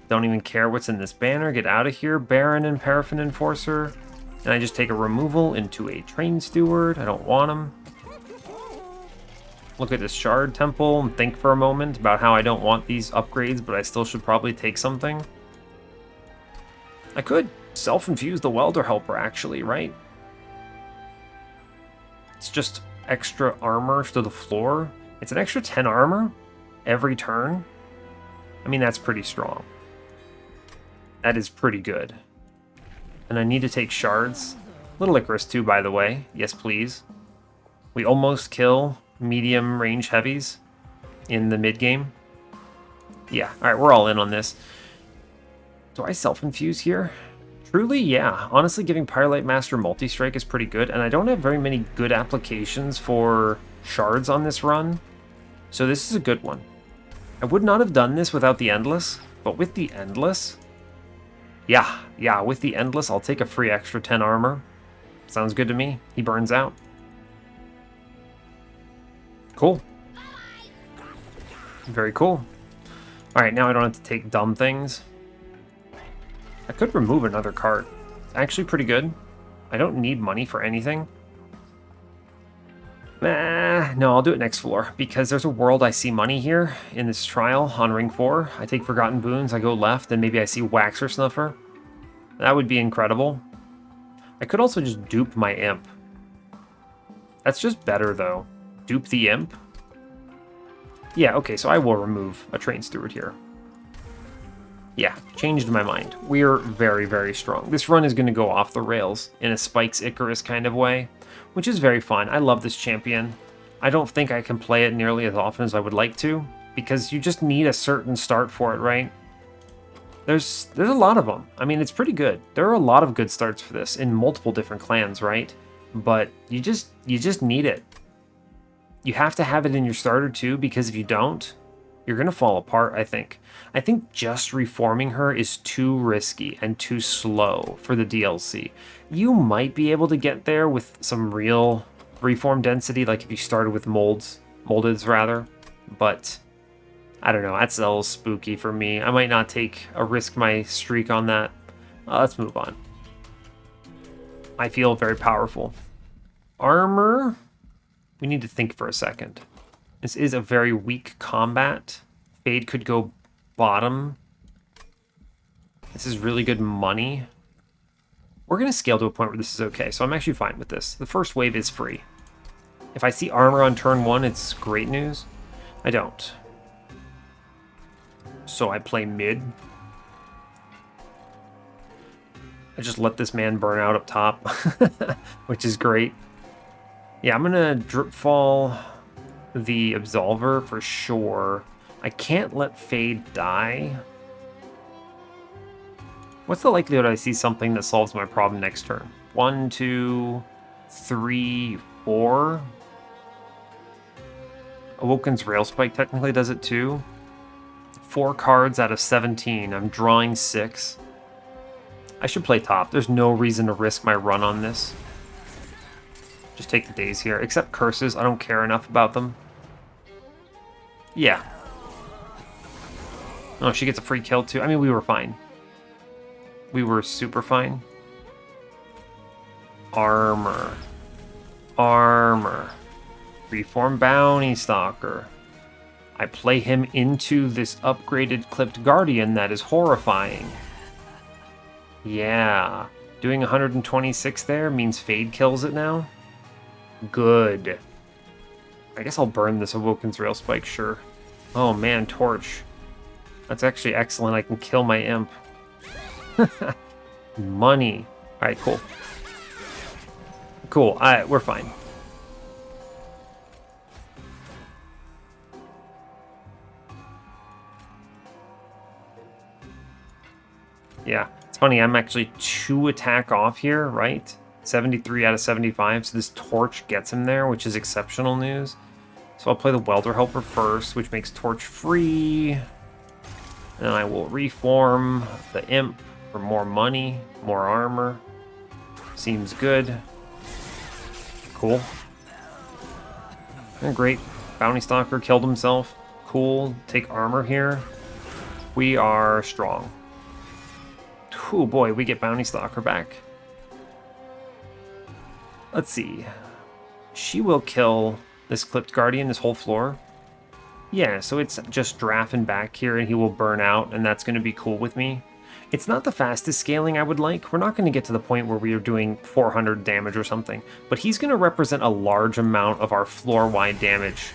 Don't even care what's in this banner. Get out of here, Baron and Paraffin Enforcer. And I just take a removal into a Train Steward. I don't want him. Look at this Shard Temple and think for a moment about how I don't want these upgrades, but I still should probably take something. I could self-infuse the Welder Helper, actually, right? It's just extra armor to the floor. It's an extra 10 armor every turn. I mean, that's pretty strong. That is pretty good. And I need to take shards. Little Icarus too, by the way. Yes, please. We almost kill medium range heavies in the mid game. Yeah, alright, we're all in on this. Do I self-infuse here? Truly, yeah. Honestly, giving Firelight Master multi-strike is pretty good, and I don't have very many good applications for shards on this run, so this is a good one. I would not have done this without the Endless, but with the Endless... Yeah, with the Endless, I'll take a free extra 10 armor. Sounds good to me. He burns out. Cool. Very cool. Alright, now I don't have to take dumb things. I could remove another card. It's actually pretty good. I don't need money for anything. No, I'll do it next floor, because there's a world I see money here in this trial on Ring 4. I take Forgotten Boons, I go left, and maybe I see Waxer Snuffer. That would be incredible. I could also just dupe my Imp. That's just better, though. Dupe the Imp? Yeah, okay, so I will remove a Train Steward here. Yeah, changed my mind. We're very, very strong. This run is going to go off the rails in a Spikes Icarus kind of way, which is very fun. I love this champion. I don't think I can play it nearly as often as I would like to, because you just need a certain start for it, right? There's a lot of them. I mean, it's pretty good. There are a lot of good starts for this in multiple different clans, right? But you just need it. You have to have it in your starter too, because if you don't, you're going to fall apart, I think. I think just reforming her is too risky and too slow for the DLC. You might be able to get there with some real reform density, like if you started with moldeds rather, but I don't know, that's a little spooky for me. I might not risk my streak on that. Let's move on. I feel very powerful. Armor, we need to think for a second. This is a very weak combat. Fade could go bottom. This is really good money. We're going to scale to a point where this is okay, so I'm actually fine with this. The first wave is free. If I see armor on turn 1, it's great news. I don't. So I play mid. I just let this man burn out up top, which is great. Yeah, I'm going to drip fall the Absolver for sure. I can't let Fade die. What's the likelihood I see something that solves my problem next turn? 1, 2, 3, 4. Awoken's Railspike technically does it too. 4 cards out of 17. I'm drawing 6. I should play top. There's no reason to risk my run on this. Just take the days here. Except curses. I don't care enough about them. Yeah. Oh, she gets a free kill too. I mean, we were fine. We were super fine. Armor. Armor. Reform Bounty Stalker. I play him into this upgraded Clipped Guardian that is horrifying. Yeah. Doing 126 there means Fade kills it now. Good. I guess I'll burn this Awoken's Railspike, sure. Oh man, Torch. That's actually excellent. I can kill my Imp. Money. Alright, cool. Cool. We're fine. Yeah, it's funny. I'm actually 2 attack off here, right? 73 out of 75, so this Torch gets him there, which is exceptional news. So I'll play the Welder Helper first, which makes Torch free. And I will reform the Imp for more money, more armor. Seems good. Cool. Great. Bounty Stalker killed himself. Cool. Take armor here. We are strong. Oh boy, we get Bounty Stalker back. Let's see. She will kill this Clipped Guardian, this whole floor. Yeah, so it's just drafting back here and he will burn out, and that's going to be cool with me. It's not the fastest scaling I would like. We're not going to get to the point where we are doing 400 damage or something, but he's going to represent a large amount of our floor-wide damage.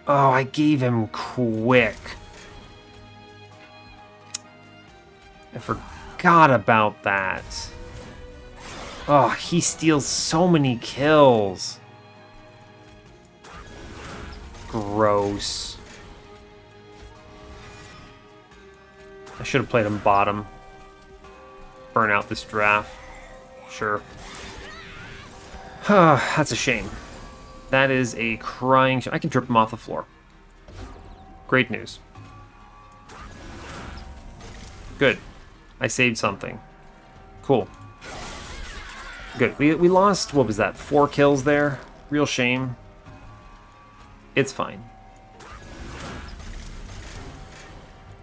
Oh, I gave him quick. I forgot about that. Oh, he steals so many kills. Gross. I should have played him bottom. Burn out this draft. Sure. That's a shame. That is a crying shame. I can drip him off the floor. Great news. Good. I saved something. Cool. Good. We lost, what was that, 4 kills there? Real shame. It's fine.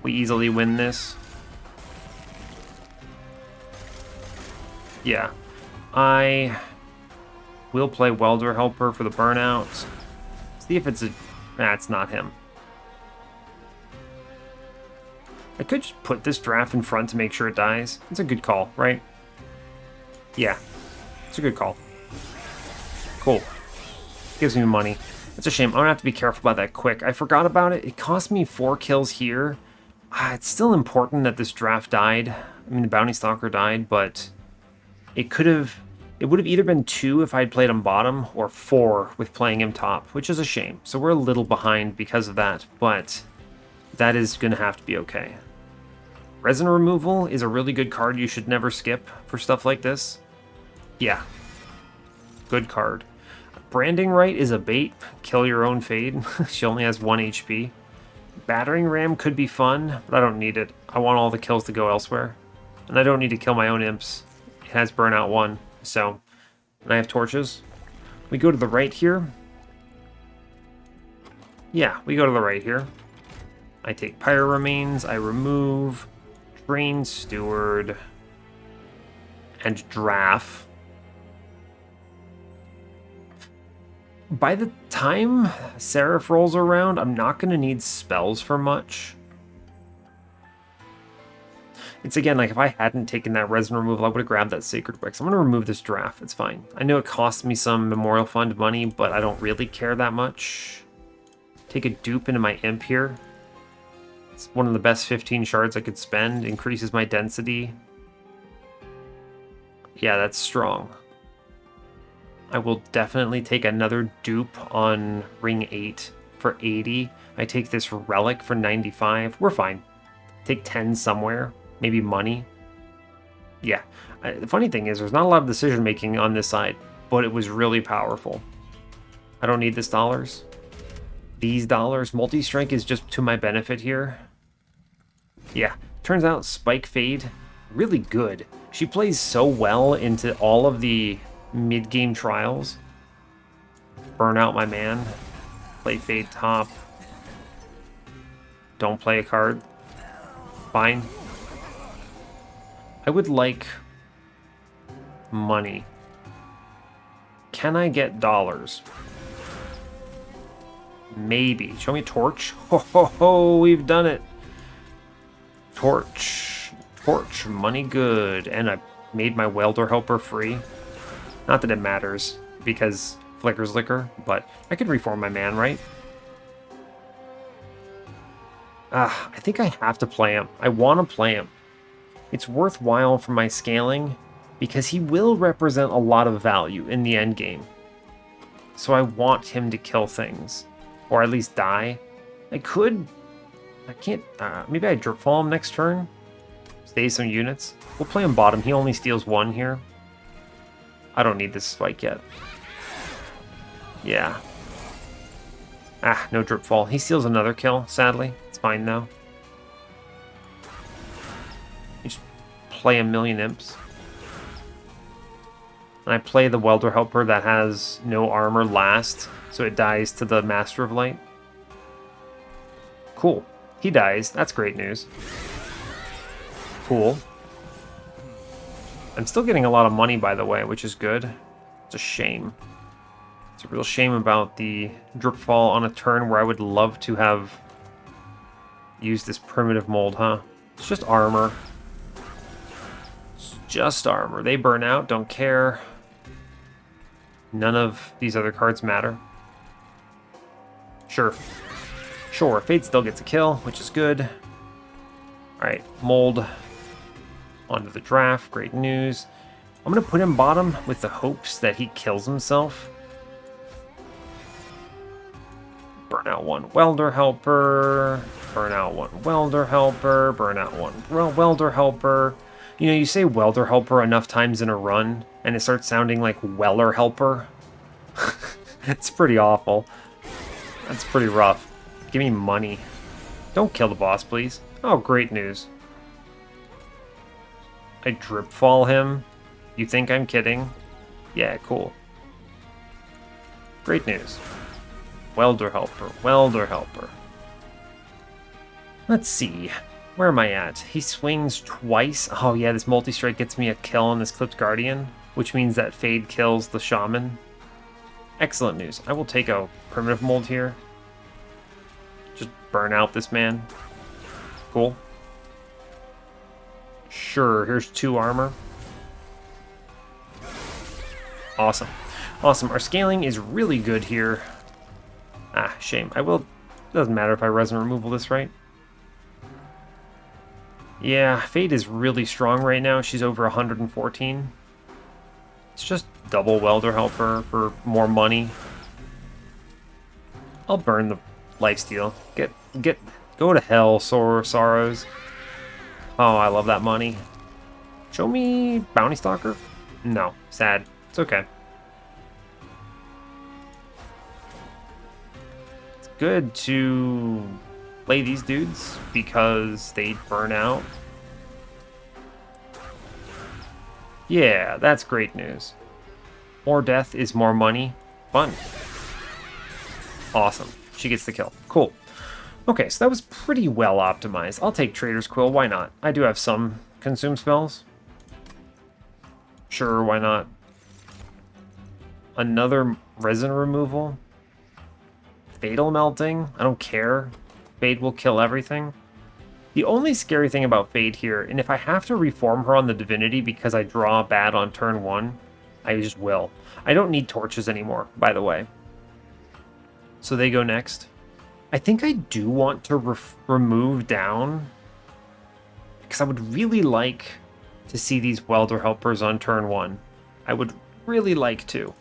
We easily win this. Yeah. I will play Welder Helper for the burnout. See if it's a... Nah, it's not him. I could just put this draft in front to make sure it dies. It's a good call, right? Yeah. It's a good call. Cool. Gives me money. It's a shame. I'm going to have to be careful about that quick. I forgot about it. It cost me 4 kills here. It's still important that this draft died. I mean, the Bounty Stalker died, but it could have... It would have either been 2 if I had played him bottom, or 4 with playing him top, which is a shame. So we're a little behind because of that, but that is going to have to be okay. Resin Removal is a really good card you should never skip for stuff like this. Yeah. Good card. Branding Right is a bait. Kill your own Fade. She only has 1 HP. Battering Ram could be fun, but I don't need it. I want all the kills to go elsewhere. And I don't need to kill my own imps. It has Burnout 1, so... And I have torches. We go to the right here. Yeah, we go to the right here. I take Pyro Remains, I remove Drain Steward, and Draft. By the time Seraph rolls around, I'm not going to need spells for much. It's again, like if I hadn't taken that resin removal, I would have grabbed that Sacred Wicks. I'm going to remove this draft. It's fine. I know it costs me some Memorial Fund money, but I don't really care that much. Take a dupe into my imp here. It's one of the best 15 shards I could spend. Increases my density. Yeah, that's strong. I will definitely take another dupe on Ring 8 for 80. I take this Relic for 95. We're fine. Take 10 somewhere. Maybe money. Yeah. The funny thing is, there's not a lot of decision making on this side, but it was really powerful. I don't need this dollars. These dollars. Multi-strike is just to my benefit here. Yeah. Turns out Spike Fade, really good. She plays so well into all of the mid-game trials. Burn out my man. Play Fade top. Don't play a card. Fine. I would like money. Can I get dollars? Maybe. Show me a torch. Ho ho ho, we've done it. Torch. Torch. Money good. And I made my Welder Helper free. Not that it matters, because Flicker's Liquor, but I could reform my man, right? I think I have to play him. I want to play him. It's worthwhile for my scaling, because he will represent a lot of value in the end game. So I want him to kill things, or at least die. I can't, maybe I drip fall him next turn. Stay some units. We'll play him bottom. He only steals 1 here. I don't need this spike yet. Yeah. No drip fall. He steals another kill, sadly. It's fine though. You just play a million imps. And I play the Welder Helper that has no armor last, so it dies to the Master of Light. Cool. He dies. That's great news. Cool. I'm still getting a lot of money, by the way, which is good. It's a shame. It's a real shame about the drip fall on a turn where I would love to have use this primitive mold, huh? It's just armor. It's just armor. They burn out, don't care. None of these other cards matter. Sure. Sure, Fade still gets a kill, which is good. Alright, mold onto the draft. Great news. I'm going to put him bottom with the hopes that he kills himself. Burn out one Welder Helper. Burn out one Welder Helper. Burn out one Welder Helper. You know, you say Welder Helper enough times in a run, and it starts sounding like Weller Helper. It's pretty awful. That's pretty rough. Give me money. Don't kill the boss, please. Oh, great news. I drip fall him. You think I'm kidding? Yeah, cool. Great news. Welder Helper, Welder Helper. Let's see. Where am I at? He swings twice. Oh yeah, this multi-strike gets me a kill on this Clipped Guardian, which means that Fade kills the Shaman. Excellent news. I will take a primitive mold here. Just burn out this man. Cool. Sure, here's 2 armor. Awesome. Awesome. Our scaling is really good here. Ah, shame. Doesn't matter if I resin removal this, right? Yeah, Fade is really strong right now. She's over 114. It's just double Welder Helper for more money. I'll burn the lifesteal. Go to hell, Sorrows. Oh, I love that money. Show me Bounty Stalker? No, sad. It's okay. It's good to play these dudes because they burn out. Yeah, that's great news. More death is more money. Fun. Awesome. She gets the kill. Cool. Okay, so that was pretty well optimized. I'll take Trader's Quill. Why not? I do have some consume spells. Sure, why not? Another resin removal. Fatal melting. I don't care. Fade will kill everything. The only scary thing about Fade here, and if I have to reform her on the Divinity because I draw bad on turn 1, I just will. I don't need torches anymore, by the way. So they go next. I think I do want to remove down because I would really like to see these Welder Helpers on turn 1. I would really like to.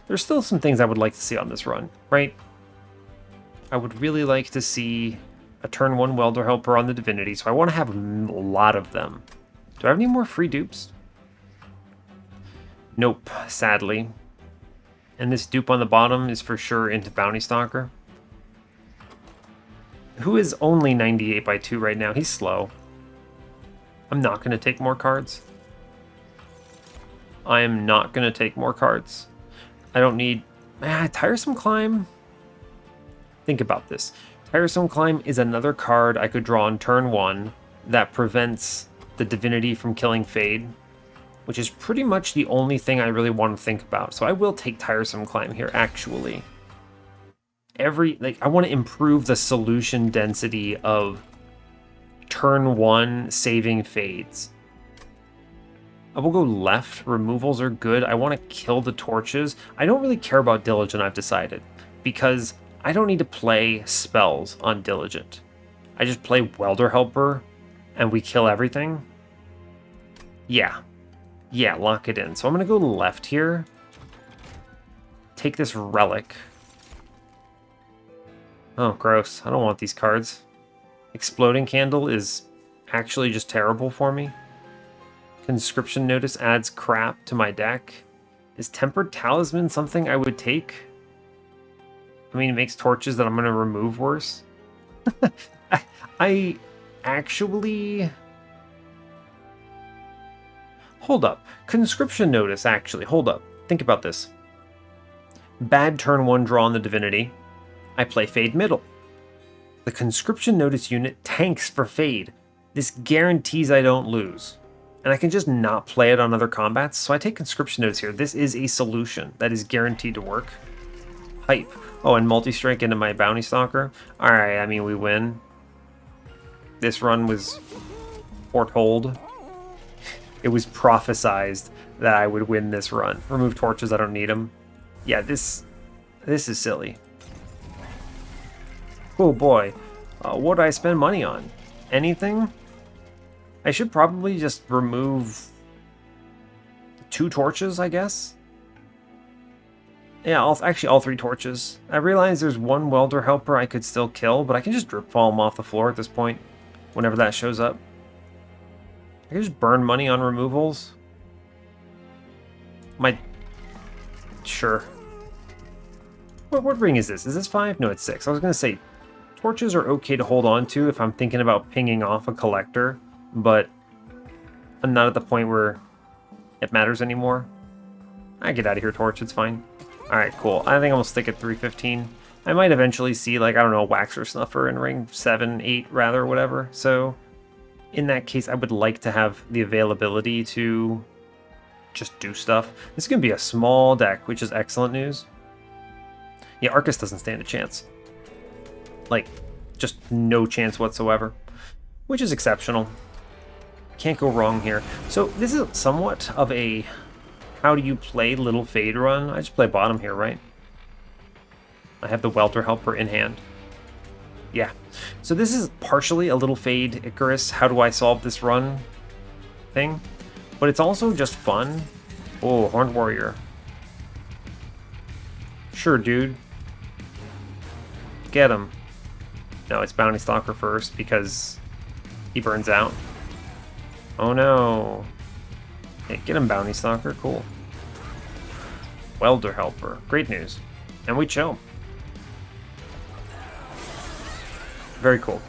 There's still some things I would like to see on this run, right? I would really like to see a turn 1 Welder Helper on the Divinity, so I want to have a lot of them. Do I have any more free dupes? Nope, sadly. And this dupe on the bottom is for sure into Bounty Stalker, who is only 98 by 2 right now. He's slow. I'm not going to take more cards. I am not going to take more cards. I don't need... Tiresome Climb? Think about this. Tiresome Climb is another card I could draw on turn 1 that prevents the Divinity from killing Fade, which is pretty much the only thing I really want to think about. So I will take Tiresome Climb here, actually. I want to improve the solution density of turn 1 saving Fades. I will go left. Removals are good. I want to kill the torches. I don't really care about Diligent, I've decided, because I don't need to play spells on Diligent. I just play Welder Helper and we kill everything. Yeah, lock it in. So I'm going to go left here. Take this Relic. Oh, gross. I don't want these cards. Exploding Candle is actually just terrible for me. Conscription Notice adds crap to my deck. Is Tempered Talisman something I would take? I mean, it makes torches that I'm going to remove worse. I actually... Hold up. Conscription Notice, actually. Hold up. Think about this. Bad turn 1 draw on the Divinity. I play Fade middle. The Conscription Notice unit tanks for Fade. This guarantees I don't lose. And I can just not play it on other combats, so I take Conscription Notice here. This is a solution that is guaranteed to work. Hype. Oh, and multi-strike into my Bounty Stalker. Alright, I mean, we win. This run was foretold. It was prophesized that I would win this run. Remove torches, I don't need them. Yeah, this is silly. Oh boy. What do I spend money on? Anything? I should probably just remove 2 torches, I guess. Yeah, actually all 3 torches. I realize there's 1 welder helper I could still kill, but I can just drip fall him off the floor at this point, whenever that shows up. I can just burn money on removals. Sure. What ring is this? Is this 5? No, it's 6. I was gonna say, torches are okay to hold on to if I'm thinking about pinging off a collector, but I'm not at the point where it matters anymore. I get out of here, torch, it's fine. Alright, cool. I think I'm gonna stick at 315. I might eventually see, like, I don't know, a wax or snuffer in ring 7, 8, rather, whatever. So, in that case, I would like to have the availability to just do stuff. This is gonna be a small deck, which is excellent news. Yeah, Arcus doesn't stand a chance. Like, just no chance whatsoever. Which is exceptional. Can't go wrong here. So, this is somewhat of a how do you play little fade run? I just play bottom here, right? I have the welter helper in hand. Yeah. So this is partially a little fade Icarus, how do I solve this run thing. But it's also just fun. Oh, Horned Warrior. Sure, dude. Get him. No, it's Bounty Stalker first because he burns out. Oh no. Hey, get him, Bounty Stalker. Cool. Welder Helper. Great news. And we chill. Very cool.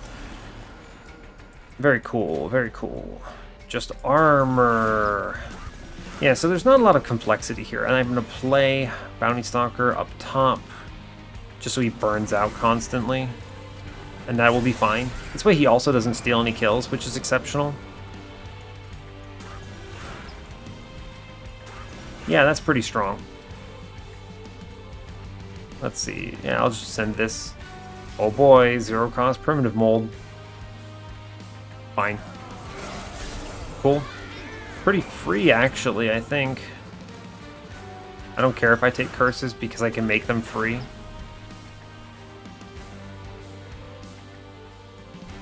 Very cool. Very cool. Just armor. Yeah, so there's not a lot of complexity here. And I'm going to play Bounty Stalker up top just so he burns out constantly. And that will be fine. This way he also doesn't steal any kills, which is exceptional. Yeah, that's pretty strong. Let's see. Yeah, I'll just send this. Oh boy, 0 cost primitive mold. Fine. Cool. Pretty free, actually, I think. I don't care if I take curses because I can make them free.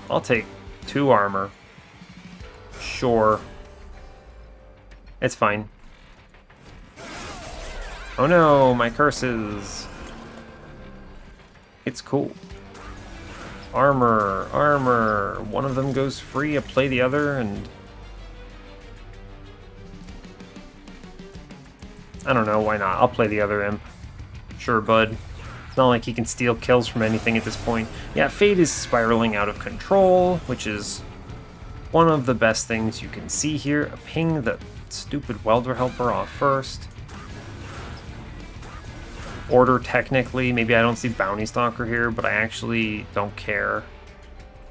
I'll take 2 armor. Sure. It's fine. Oh no, my curses. It's cool. Armor, armor. One of them goes free, I play the other, and I don't know, why not? I'll play the other imp. Sure, bud. It's not like he can steal kills from anything at this point. Yeah, Fate is spiraling out of control, which is one of the best things you can see here. Ping the stupid welder helper off first. Order technically, maybe I don't see Bounty Stalker here, but I actually don't care.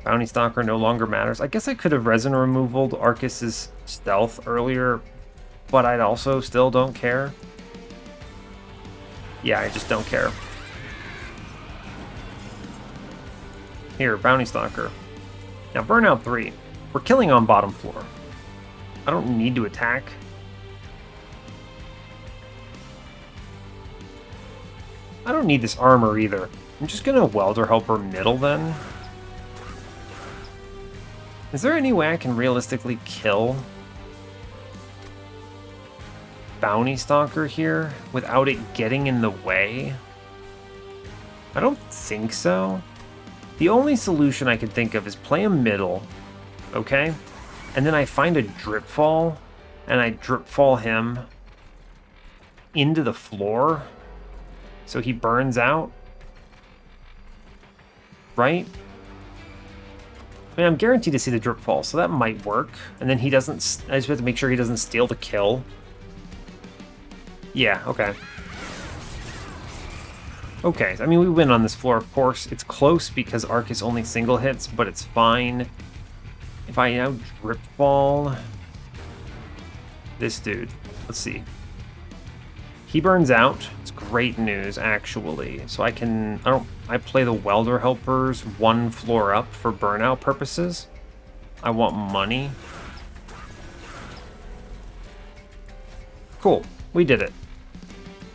Bounty Stalker no longer matters. I guess I could have resin removaled Arcus's stealth earlier, but I'd also still don't care. Yeah, I just don't care. Here, Bounty Stalker. Now, Burnout 3. We're killing on bottom floor. I don't need to attack. I don't need this armor either. I'm just gonna welder helper middle then. Is there any way I can realistically kill Bounty Stalker here without it getting in the way? I don't think so. The only solution I could think of is play a middle, okay? And then I find a drip fall, and I drip fall him into the floor. So he burns out, right? I mean, I'm guaranteed to see the drip fall, so that might work. And then he doesn't, I just have to make sure he doesn't steal the kill. Yeah, okay. Okay, I mean, we win on this floor, of course. It's close because Arcus only single hits, but it's fine. If I now drip fall this dude, let's see. He burns out. It's great news, actually. So I play the Welder Helpers one floor up for burnout purposes. I want money. Cool, we did it.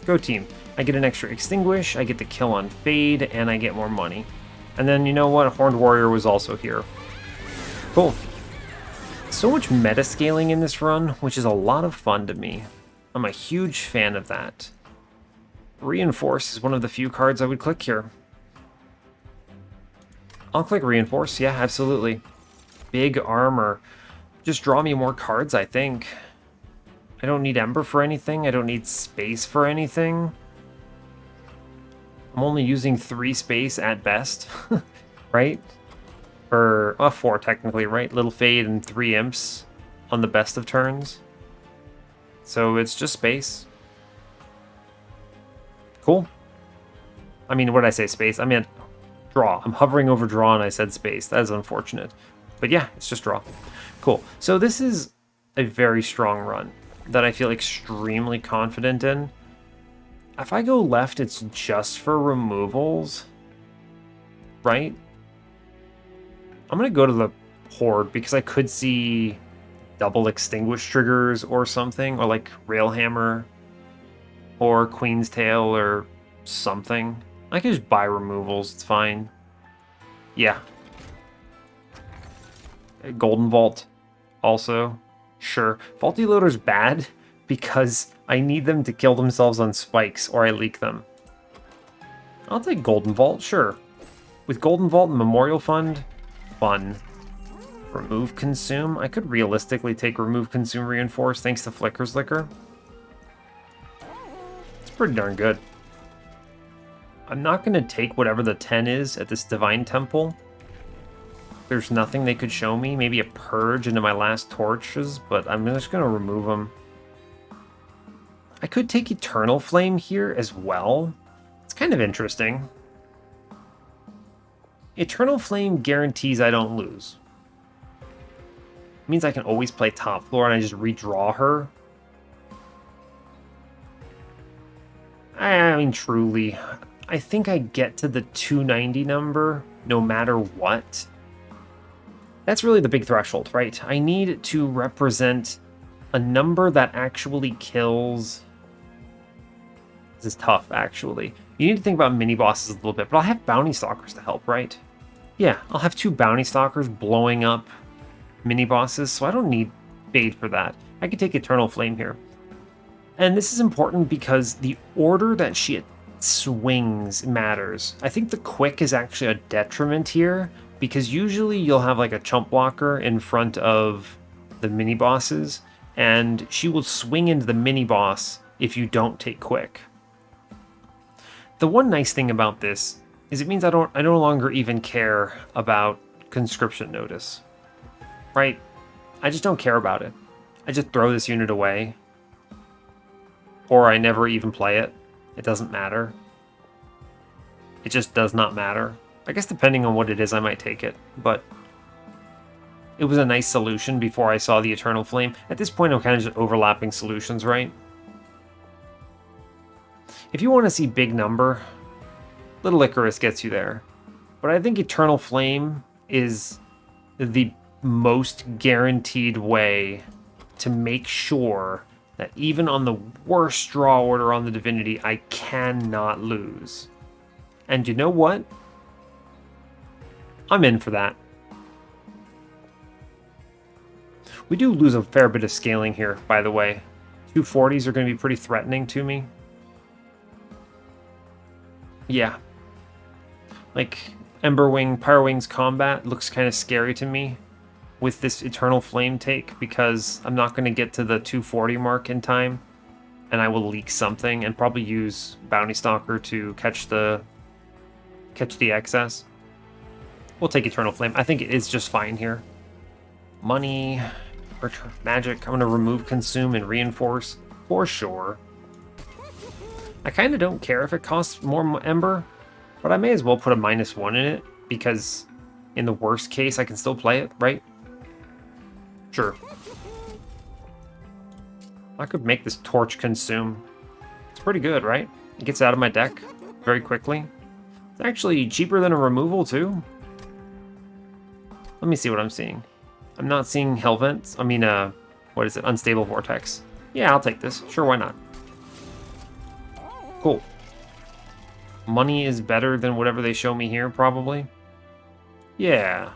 Go team. I get an extra Extinguish, I get the kill on Fade, and I get more money. And then, you know what? Horned Warrior was also here. Cool. So much meta scaling in this run, which is a lot of fun to me. I'm a huge fan of that. Reinforce is one of the few cards I would click here. I'll click Reinforce, yeah, absolutely. Big armor. Just draw me more cards, I think. I don't need Ember for anything. I don't need space for anything. I'm only using 3 space at best, right? Or 4 technically, right? Little Fade and 3 Imps on the best of turns. So it's just space. Cool. I mean, what did I say, space? I meant draw. I'm hovering over draw and I said space. That is unfortunate. But yeah, it's just draw. Cool. So this is a very strong run that I feel extremely confident in. If I go left, it's just for removals, right? I'm going to go to the Horde because I could see double Extinguish triggers or something, or like Railhammer or Queen's Tail or something. I can just buy removals, it's fine. Yeah. Golden Vault also, sure. Faulty Loader's bad because I need them to kill themselves on spikes or I leak them. I'll take Golden Vault, sure. With Golden Vault and Memorial Fund, fun. Remove Consume. I could realistically take Remove Consume Reinforce thanks to Flicker's Liquor. It's pretty darn good. I'm not going to take whatever the 10 is at this Divine Temple. There's nothing they could show me. Maybe a Purge into my last torches, but I'm just going to remove them. I could take Eternal Flame here as well. It's kind of interesting. Eternal Flame guarantees I don't lose. It means I can always play top floor and I just redraw her. I mean, truly, I think I get to the 290 number no matter what. That's really the big threshold, right? I need to represent a number that actually kills. This is tough, actually. You need to think about mini-bosses a little bit, but I'll have Bounty Stalkers to help, right? Yeah, I'll have 2 Bounty Stalkers blowing up mini-bosses, so I don't need Fade for that. I could take Eternal Flame here. And this is important because the order that she swings matters. I think the quick is actually a detriment here, because usually you'll have like a chump blocker in front of the mini-bosses, and she will swing into the mini-boss if you don't take quick. The one nice thing about this is it means I no longer even care about conscription notice. Right? I just don't care about it. I just throw this unit away. Or I never even play it. It doesn't matter. It just does not matter. I guess depending on what it is, I might take it. But it was a nice solution before I saw the Eternal Flame. At this point, I'm kind of just overlapping solutions, right? If you want to see big number, Little Icarus gets you there. But I think Eternal Flame is the most guaranteed way to make sure that even on the worst draw order on the Divinity, I cannot lose. And you know what? I'm in for that. We do lose a fair bit of scaling here, by the way. 240s are going to be pretty threatening to me. Yeah. Like, Emberwing, Pyrowing's combat looks kind of scary to me with this Eternal Flame take, because I'm not going to get to the 240 mark in time, and I will leak something and probably use Bounty Stalker to catch the excess. We'll take Eternal Flame. I think it is just fine here. Money, magic. I'm going to remove Consume and Reinforce for sure. I kind of don't care if it costs more Ember, but I may as well put a -1 in it, because in the worst case, I can still play it, right? Sure. I could make this Torch Consume. It's pretty good, right? It gets out of my deck very quickly. It's actually cheaper than a removal, too. Let me see what I'm seeing. I'm not seeing Hellvents. I mean, what is it? Unstable Vortex. Yeah, I'll take this. Sure, why not? Cool. Money is better than whatever they show me here, probably. Yeah.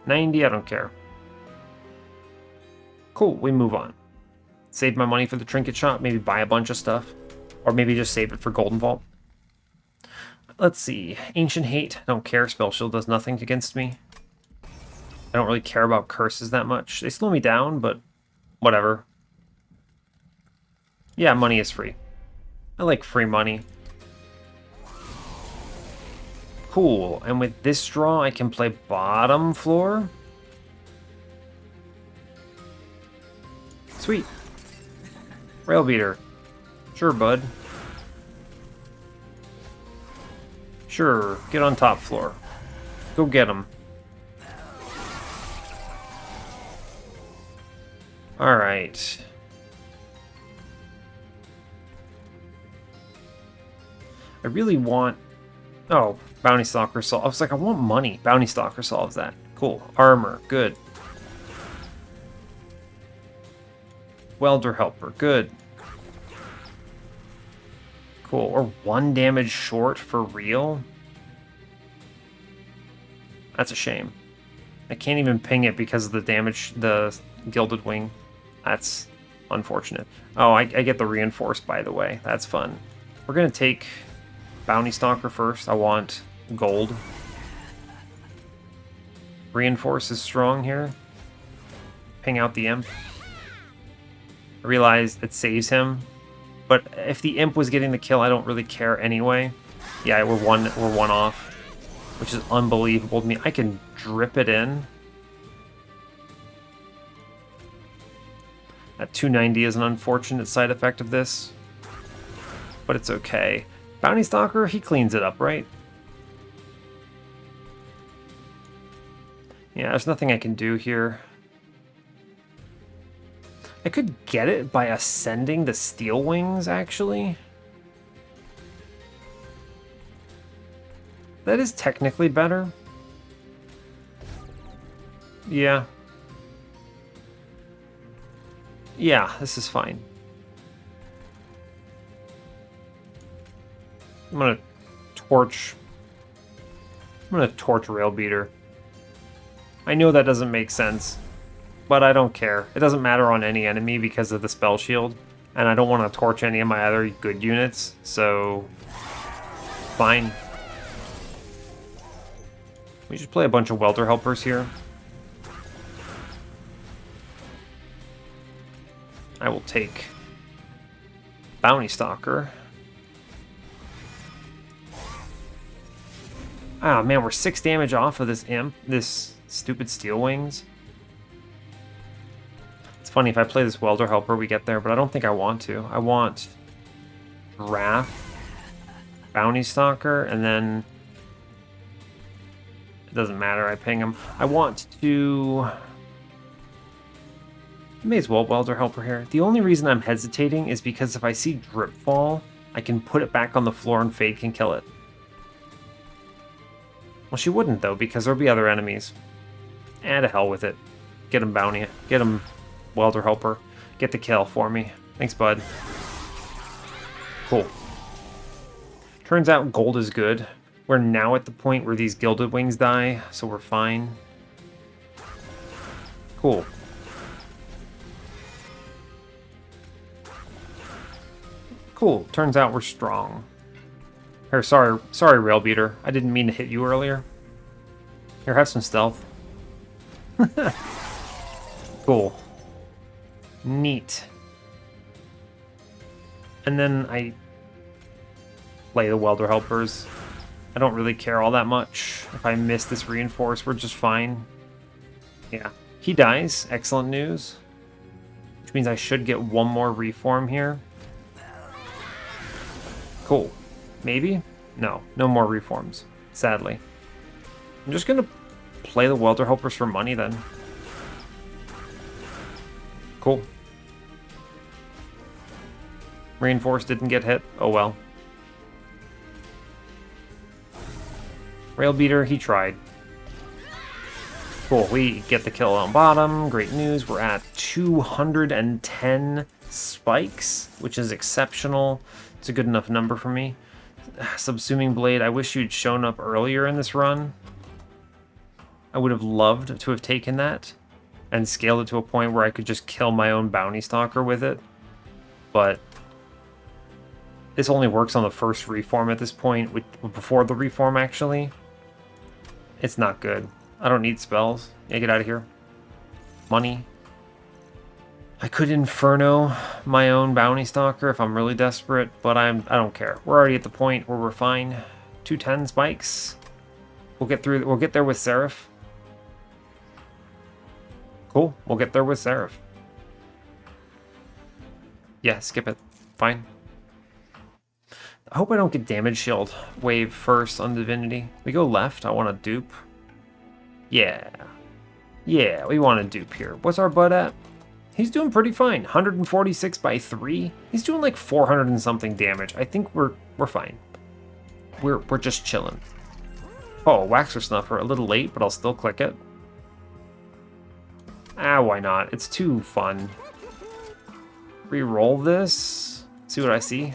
90, I don't care. Cool, we move on. Save my money for the trinket shop, maybe buy a bunch of stuff. Or maybe just save it for Golden Vault. Let's see. Ancient Hate, don't care. Spell Shield does nothing against me. I don't really care about curses that much. They slow me down, but whatever. Yeah, money is free. I like free money. Cool, and with this draw, I can play bottom floor. Sweet. Rail Beater. Sure, bud. Sure, get on top floor. Go get him. Alright. I really want... Oh, Bounty Stalker solves. I was like, I want money. Bounty Stalker solves that. Cool. Armor. Good. Welder Helper. Good. Cool. Or 1 damage short for real? That's a shame. I can't even ping it because of the damage, the Gilded Wing. That's unfortunate. Oh, I get the Reinforce, by the way. That's fun. We're going to take Bounty Stalker first. I want gold. Reinforce is strong here. Ping out the Imp. I realize it saves him, but if the Imp was getting the kill, I don't really care anyway. Yeah, we're one off, which is unbelievable to me. I can drip it in. That 290 is an unfortunate side effect of this, but it's okay. Bounty Stalker, he cleans it up, right? Yeah, there's nothing I can do here. I could get it by ascending the Steel Wings, actually. That is technically better. Yeah. Yeah, this is fine. I'm gonna torch Rail Beater. I know that doesn't make sense, but I don't care. It doesn't matter on any enemy because of the spell shield, and I don't want to torch any of my other good units, so fine. We just play a bunch of Welder Helpers here. I will take Bounty Stalker. Ah, man, we're 6 damage off of this Imp, this stupid Steel Wings. It's funny, if I play this Welder Helper, we get there, but I don't think I want to. I want Wrath, Bounty Stalker, and then... It doesn't matter, I ping him. I want to... May as well Welder Helper here. The only reason I'm hesitating is because if I see Drip Fall, I can put it back on the floor and Fade can kill it. Well, she wouldn't, though, because there'll be other enemies. To hell with it. Get him, Bounty. Get him, Welder Helper. Get the kill for me. Thanks, bud. Cool. Turns out gold is good. We're now at the point where these Gilded Wings die, so we're fine. Cool. Cool. Turns out we're strong. Here, sorry, Rail Beater. I didn't mean to hit you earlier. Here, have some stealth. Cool. Neat. And then I play the Welder Helpers. I don't really care all that much. If I miss this Reinforce, we're just fine. Yeah. He dies. Excellent news. Which means I should get one more Reform here. Cool. Maybe? No. No more Reforms. Sadly. I'm just gonna play the Welder Helpers for money then. Cool. Reinforce didn't get hit. Oh well. Rail Beater, he tried. Cool, we get the kill on bottom. Great news, we're at 210 spikes, which is exceptional. It's a good enough number for me. Subsuming Blade, I wish you'd shown up earlier in this run. I would have loved to have taken that and scaled it to a point where I could just kill my own Bounty Stalker with it. But this only works on the first reform at this point, before the reform actually. It's not good. I don't need spells. Yeah, get out of here. Money. I could Inferno my own Bounty Stalker if I'm really desperate, but I don't care. We're already at the point where we're fine. 210 spikes. We'll get through. We'll get there with Seraph. Cool. We'll get there with Seraph. Yeah, skip it. Fine. I hope I don't get damage shield wave first on Divinity. We go left. I want to dupe. Yeah. Yeah, we want to dupe here. What's our bud at? He's doing pretty fine. 146 by 3. He's doing like 400 and something damage. I think we're fine. We're just chilling. Oh, Waxer Snuffer. A little late, but I'll still click it. Ah, why not? It's too fun. Reroll this. See what I see.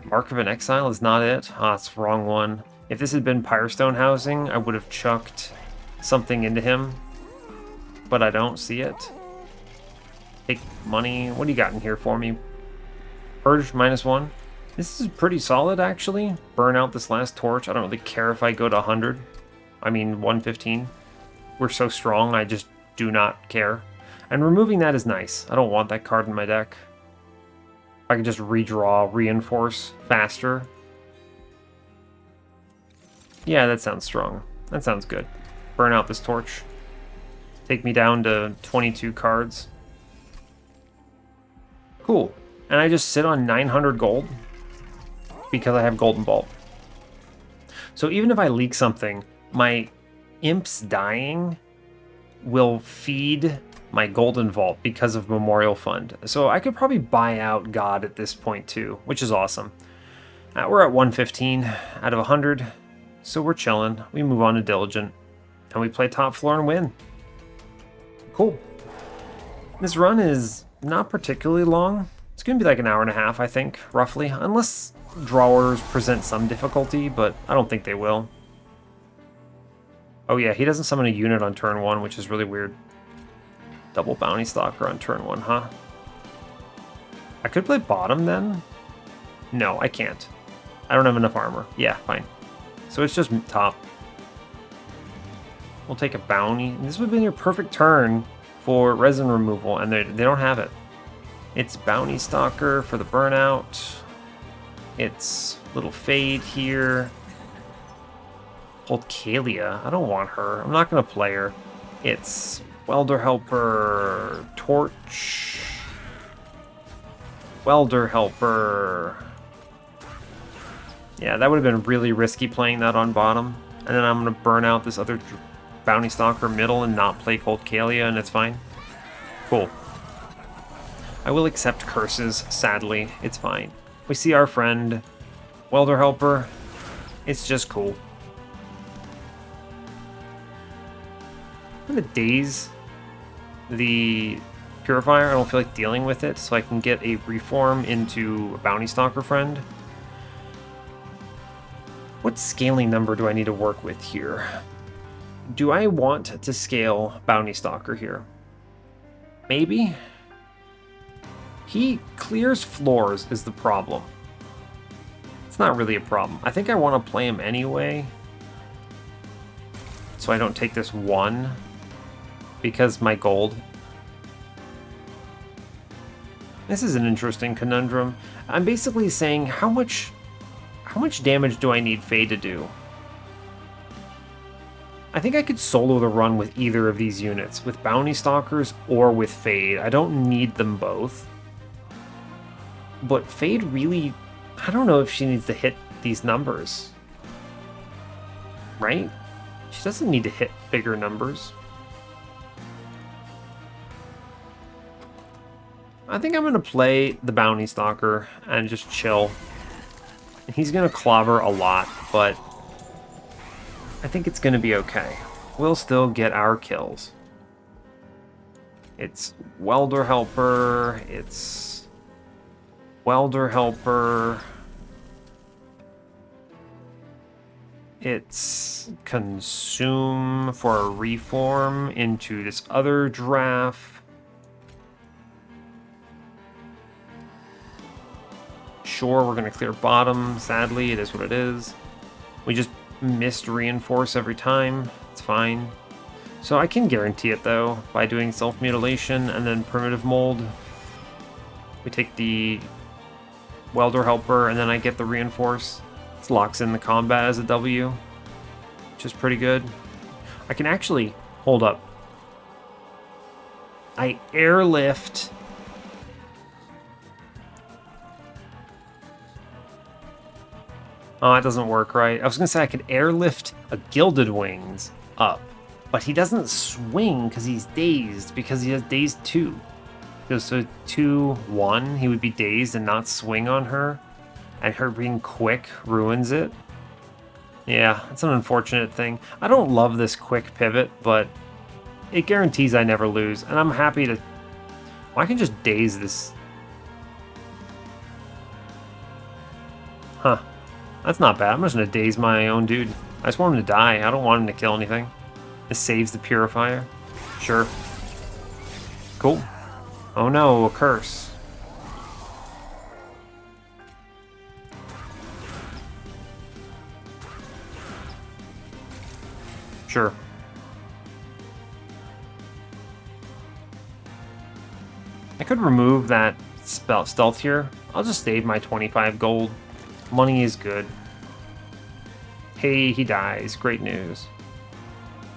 Mark of an Exile is not it. Ah, it's the wrong one. If this had been Pyrestone Housing, I would have chucked something into him. But I don't see it. Take money. What do you got in here for me? Purge -1. This is pretty solid, actually. Burn out this last torch. I don't really care if I go to 100. I mean, 115. We're so strong, I just do not care. And removing that is nice. I don't want that card in my deck. I can just redraw, reinforce faster. Yeah, that sounds strong. That sounds good. Burn out this torch. Take me down to 22 cards. Cool. And I just sit on 900 gold because I have Golden Bolt. So even if I leak something, my imps dying will feed my Golden Vault because of Memorial Fund. So I could probably buy out God at this point too, which is awesome. We're at 115 out of 100. So we're chilling. We move on to Diligent. And we play top floor and win. Cool. This run is not particularly long. It's going to be like an hour and a half, I think, roughly. Unless drawers present some difficulty, but I don't think they will. Oh yeah, he doesn't summon a unit on turn 1, which is really weird. Double Bounty Stalker on turn 1, huh? I could play bottom then? No, I can't. I don't have enough armor. Yeah, fine. So it's just top. We'll take a bounty. This would have been your perfect turn for resin removal, and they don't have it. It's Bounty Stalker for the burnout. It's little Fade here. Hold Kalia. I don't want her. I'm not going to play her. It's Welder Helper, Torch, Welder Helper. Yeah, that would have been really risky playing that on bottom. And then I'm going to burn out this other Bounty Stalker middle and not play Cold Kalia, and it's fine. Cool. I will accept curses, sadly. It's fine. We see our friend Welder Helper. It's just cool. I'm going to daze the Purifier. I don't feel like dealing with it, so I can get a reform into a Bounty Stalker friend. What scaling number do I need to work with here? Do I want to scale Bounty Stalker here? Maybe? He clears floors is the problem. It's not really a problem. I think I want to play him anyway, so I don't take this 1 because my gold. This is an interesting conundrum. I'm basically saying how much damage do I need Fade to do? I think I could solo the run with either of these units, with Bounty Stalkers or with Fade. I don't need them both. But Fade really, I don't know if she needs to hit these numbers. Right? She doesn't need to hit bigger numbers. I think I'm going to play the Bounty Stalker and just chill. He's going to clobber a lot, but I think it's going to be okay. We'll still get our kills. It's Welder Helper. It's Welder Helper. It's Consume for a reform into this other giraffe. Sure, we're going to clear bottom. Sadly, it is what it is. We just missed reinforce every time. It's fine. So I can guarantee it, though, by doing self-mutilation and then primitive mold. We take the Welder Helper, and then I get the reinforce. This locks in the combat as a W, which is pretty good. I can actually... Hold up. I airlift... Oh, it doesn't work right. I was going to say I could airlift a Gilded Wings up, but he doesn't swing because he's dazed, because he has dazed 2. So 2-1, he would be dazed and not swing on her, and her being quick ruins it. Yeah, it's an unfortunate thing. I don't love this quick pivot, but it guarantees I never lose, and I'm happy to... Well, I can just daze this. Huh. That's not bad. I'm just going to daze my own dude. I just want him to die. I don't want him to kill anything. This saves the Purifier. Sure. Cool. Oh no, a curse. Sure. I could remove that stealth here. I'll just save my 25 gold. Money is good. Hey, he dies. Great news.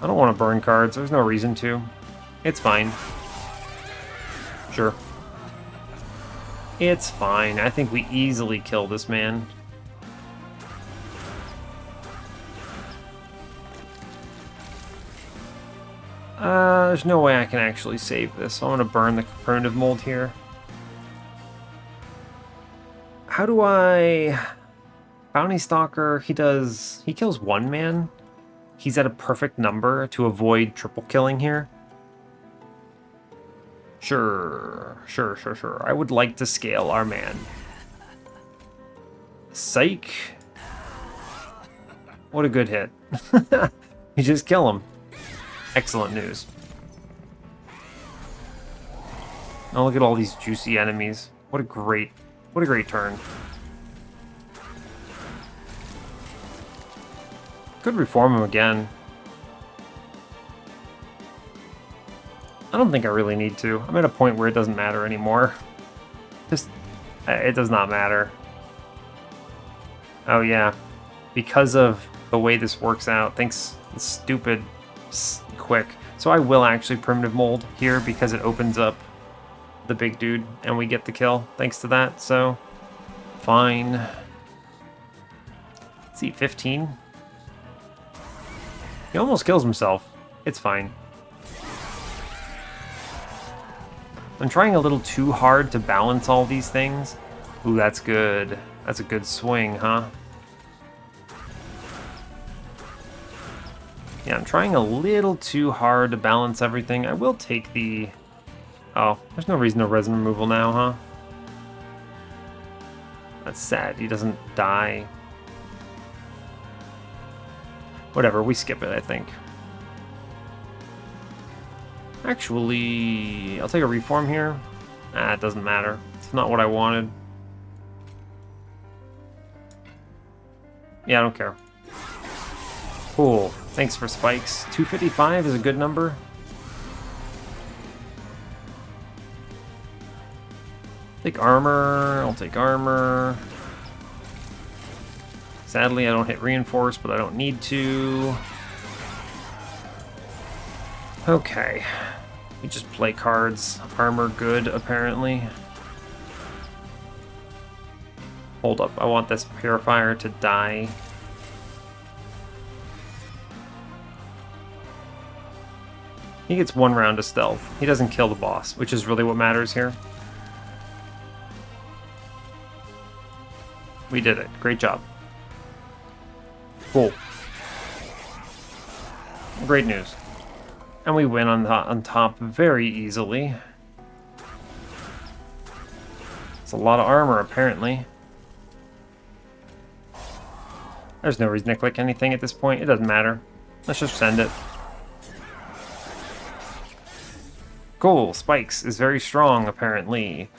I don't want to burn cards. There's no reason to. It's fine. Sure. It's fine. I think we easily kill this man. There's no way I can actually save this, so I'm going to burn the primitive mold here. How do I... Bounty Stalker, he kills 1 man. He's at a perfect number to avoid triple killing here. Sure. I would like to scale our man. Psych. What a good hit. You just kill him. Excellent news. Oh, look at all these juicy enemies. What a great turn. Could reform him again. I don't think I really need to. I'm at a point where it doesn't matter anymore. It does not matter. Oh yeah. Because of the way this works out, thanks stupid quick. So I will actually primitive mold here because it opens up the big dude and we get the kill thanks to that. So fine. Let's see, 15. He almost kills himself. It's fine. I'm trying a little too hard to balance all these things. Ooh, that's good. That's a good swing, huh? Yeah, I'm trying a little too hard to balance everything. I will take the... Oh, there's no reason to resin removal now, huh? That's sad. He doesn't die. Whatever, we skip it, I think. Actually, I'll take a reform here. Ah, it doesn't matter. It's not what I wanted. Yeah, I don't care. Cool. Thanks for spikes. 255 is a good number. Take armor. I'll take armor. Sadly, I don't hit reinforce, but I don't need to. Okay. We just play cards. Armor good, apparently. Hold up. I want this Purifier to die. He gets 1 round of stealth. He doesn't kill the boss, which is really what matters here. We did it. Great job. Cool. Great news. And we win on top very easily. It's a lot of armor, apparently. There's no reason to click anything at this point. It doesn't matter. Let's just send it. Cool. Spikes is very strong, apparently.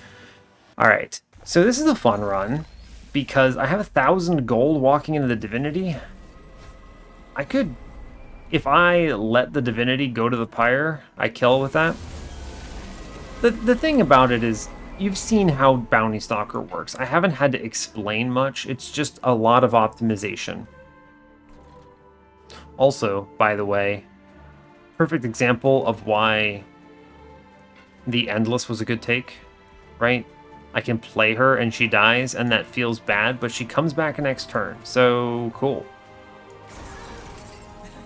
Alright. So this is a fun run, because I have 1,000 gold walking into the Divinity. I could... If I let the Divinity go to the Pyre, I kill with that. The thing about it is, you've seen how Bounty Stalker works. I haven't had to explain much. It's just a lot of optimization. Also, by the way, perfect example of why the Endless was a good take, right? I can play her and she dies and that feels bad, but she comes back next turn. So cool.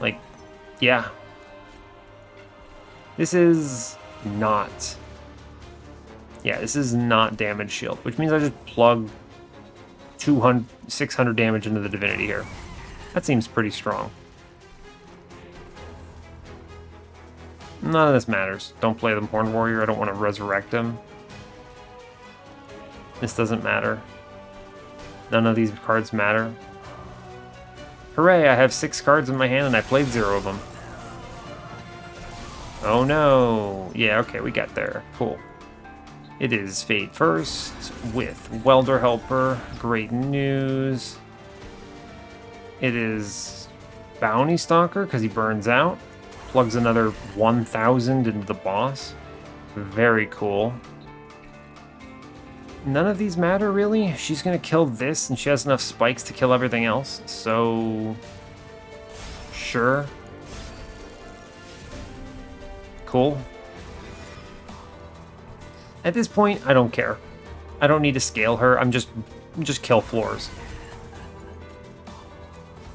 Like, yeah. This is not... Yeah, this is not damage shield, which means I just plug 600 damage into the Divinity here. That seems pretty strong. None of this matters. Don't play the Horned Warrior. I don't want to resurrect him. This doesn't matter. None of these cards matter. Hooray, I have 6 cards in my hand and I played 0 of them. Oh no. Yeah, okay, we got there. Cool. It is Fate first with Welder Helper. Great news. It is Bounty Stalker because he burns out. Plugs another 1,000 into the boss. Very cool. None of these matter, really. She's going to kill this, and she has enough spikes to kill everything else. So, sure. Cool. At this point, I don't care. I don't need to scale her. I'm just kill floors.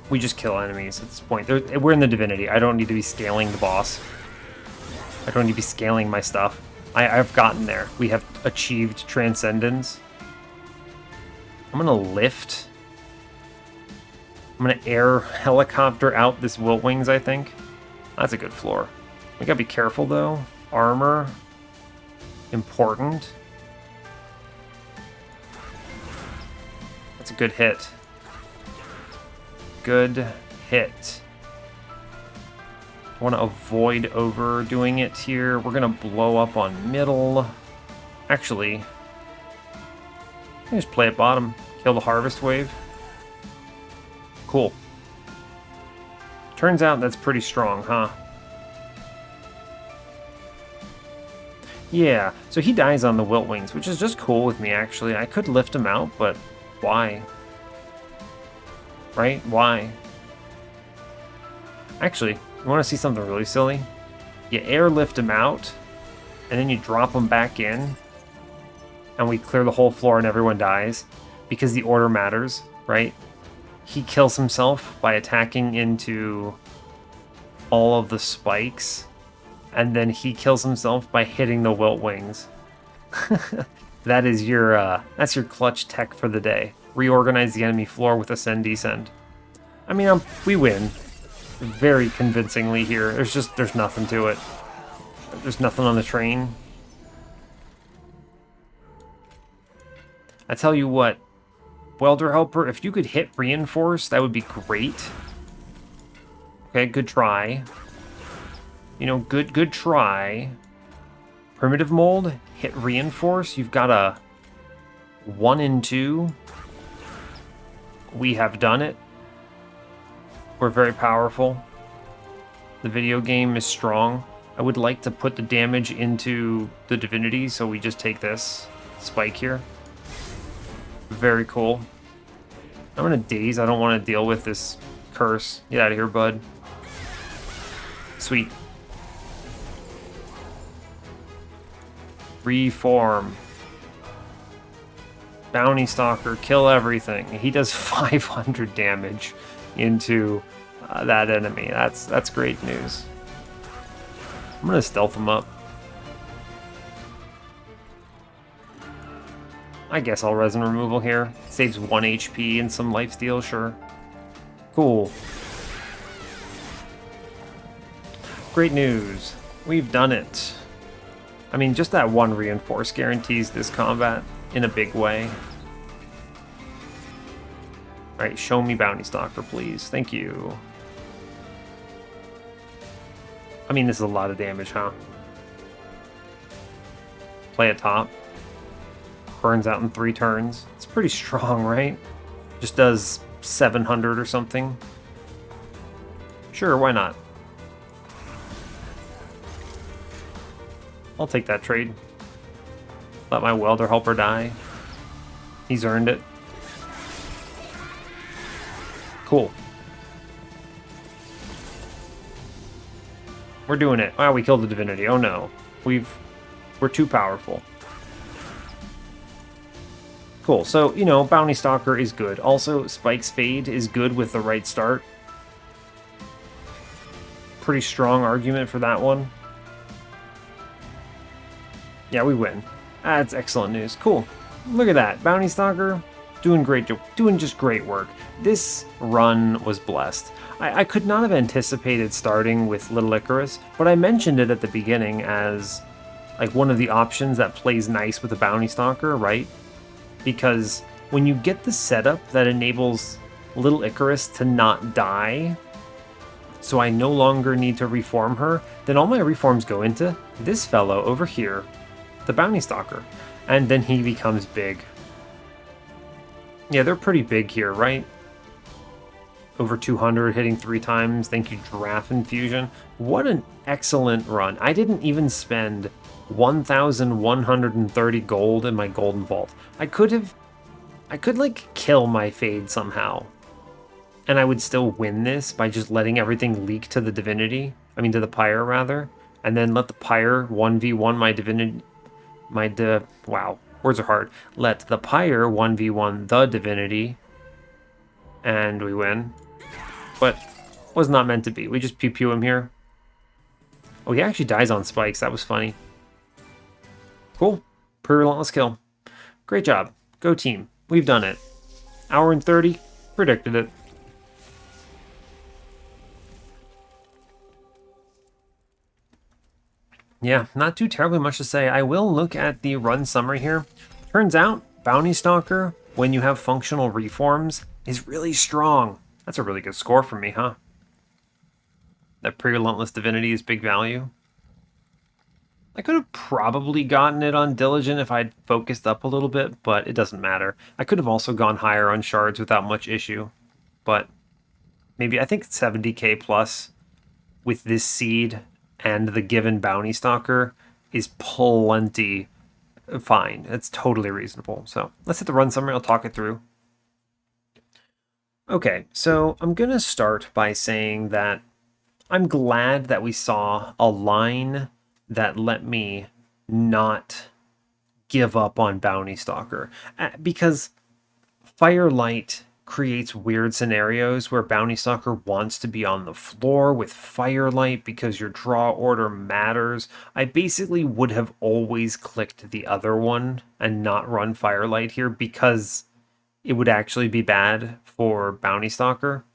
We just kill enemies at this point. We're in the Divinity. I don't need to be scaling the boss. I don't need to be scaling my stuff. I've gotten there. We have achieved transcendence. I'm gonna lift. I'm gonna air helicopter out this Wilt Wings, I think. That's a good floor. We gotta be careful though. Armor. Important. That's a good hit. Good hit. I want to avoid overdoing it here. We're going to blow up on middle. Actually, just play at bottom. Kill the Harvest Wave. Cool. Turns out that's pretty strong, huh? Yeah, so he dies on the Wilt Wings, which is just cool with me, actually. I could lift him out, but why? Right? Why? Actually, you want to see something really silly? You airlift him out, and then you drop him back in, and we clear the whole floor and everyone dies, because the order matters, right? He kills himself by attacking into all of the spikes, and then he kills himself by hitting the Wilt Wings. That is your, that's your clutch tech for the day. Reorganize the enemy floor with Ascend Descend. I mean, we win very convincingly here. There's nothing to it. There's nothing on the train. I tell you what, Welder Helper, if you could hit Reinforce, that would be great. Okay, good try. You know, good try. Primitive Mold, hit Reinforce. You've got a 1 in 2. We have done it. We're very powerful. The video game is strong. I would like to put the damage into the Divinity, so we just take this spike here. Very cool. I'm gonna daze. I don't want to deal with this curse. Get out of here, bud. Sweet. Reform. Bounty Stalker, kill everything. He does 500 damage into that enemy. That's great news. I'm gonna stealth him up. I guess I'll resin removal here. Saves 1 HP and some lifesteal, sure. Cool. Great news. We've done it. I mean, just that one reinforce guarantees this combat in a big way. Alright, show me Bounty Stalker, please. Thank you. I mean, this is a lot of damage, huh? Play it top. Burns out in 3 turns. It's pretty strong, right? Just does 700 or something. Sure, why not? I'll take that trade. Let my welder helper die. He's earned it. Cool. We're doing it. Wow, we killed the Divinity. Oh no. We're too powerful. Cool. So, you know, Bounty Stalker is good. Also, Spike's Fade is good with the right start. Pretty strong argument for that one. Yeah, we win. That's excellent news. Cool. Look at that. Bounty Stalker doing just great work. This run was blessed. I could not have anticipated starting with Little Icarus, but I mentioned it at the beginning as like one of the options that plays nice with a Bounty Stalker, right? Because when you get the setup that enables Little Icarus to not die, so I no longer need to reform her, then all my reforms go into this fellow over here, the Bounty Stalker, and then he becomes big. Yeah, they're pretty big here, right? Over 200, hitting 3 times. Thank you, Giraffe Infusion. What an excellent run. I didn't even spend 1,130 gold in my golden vault. I could like kill my Fade somehow, and I would still win this by just letting everything leak to the Divinity. I mean, to the Pyre, rather. And then let the Pyre 1v1 my Divinity. Wow, words are hard. Let the Pyre 1v1 the Divinity. And we win. But was not meant to be. We just pew-pew him here. Oh, he actually dies on spikes. That was funny. Cool. Pretty relentless kill. Great job. Go team. We've done it. Hour and 30. Predicted it. Yeah, not too terribly much to say. I will look at the run summary here. Turns out, Bounty Stalker, when you have functional reforms, is really strong. That's a really good score for me, huh? That Pre-Relentless Divinity is big value. I could have probably gotten it on Diligent if I'd focused up a little bit, but it doesn't matter. I could have also gone higher on Shards without much issue, but maybe I think 70k plus with this seed and the given Bounty Stalker is plenty fine. It's totally reasonable. So let's hit the run summary. I'll talk it through. Okay, so I'm going to start by saying that I'm glad that we saw a line that let me not give up on Bounty Stalker, because Firelight creates weird scenarios where Bounty Stalker wants to be on the floor with Firelight because your draw order matters. I basically would have always clicked the other one and not run Firelight here because it would actually be bad for Bounty Stalker.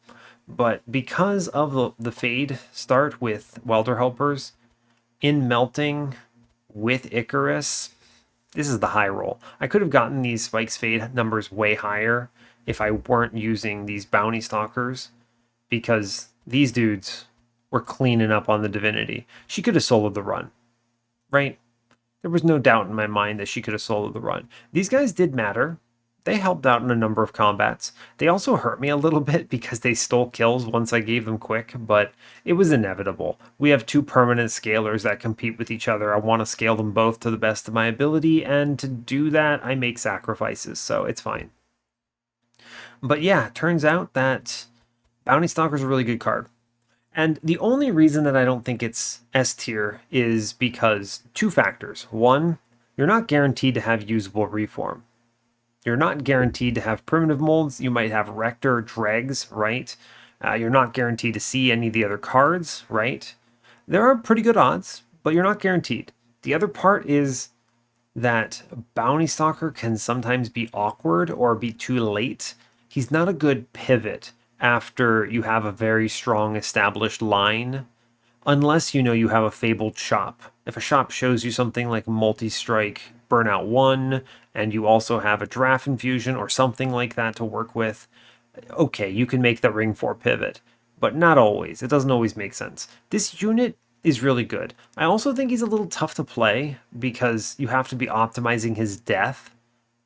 But because of the Fade start with Welder Helpers, in Melting with Icarus, this is the high roll. I could have gotten these Spike's Fade numbers way higher if I weren't using these Bounty Stalkers, because these dudes were cleaning up on the Divinity. She could have soloed the run, right? There was no doubt in my mind that she could have soloed the run. These guys did matter. They helped out in a number of combats. They also hurt me a little bit because they stole kills once I gave them quick, but it was inevitable. We have 2 permanent scalers that compete with each other. I want to scale them both to the best of my ability, and to do that, I make sacrifices, so it's fine. But yeah, turns out that Bounty Stalker is a really good card. And the only reason that I don't think it's S tier is because 2 factors. 1, you're not guaranteed to have usable reform. You're not guaranteed to have primitive molds. You might have Rector, Dregs, right? You're not guaranteed to see any of the other cards, right? There are pretty good odds, but you're not guaranteed. The other part is that Bounty Stalker can sometimes be awkward or be too late. He's not a good pivot after you have a very strong established line. unless you know you have a fabled shop. If a shop shows you something like multi-strike burnout 1 and you also have a draft infusion or something like that to work with, okay, you can make the ring 4 pivot, but not always. It doesn't always make sense. This unit is really good. I also think he's a little tough to play because you have to be optimizing his death,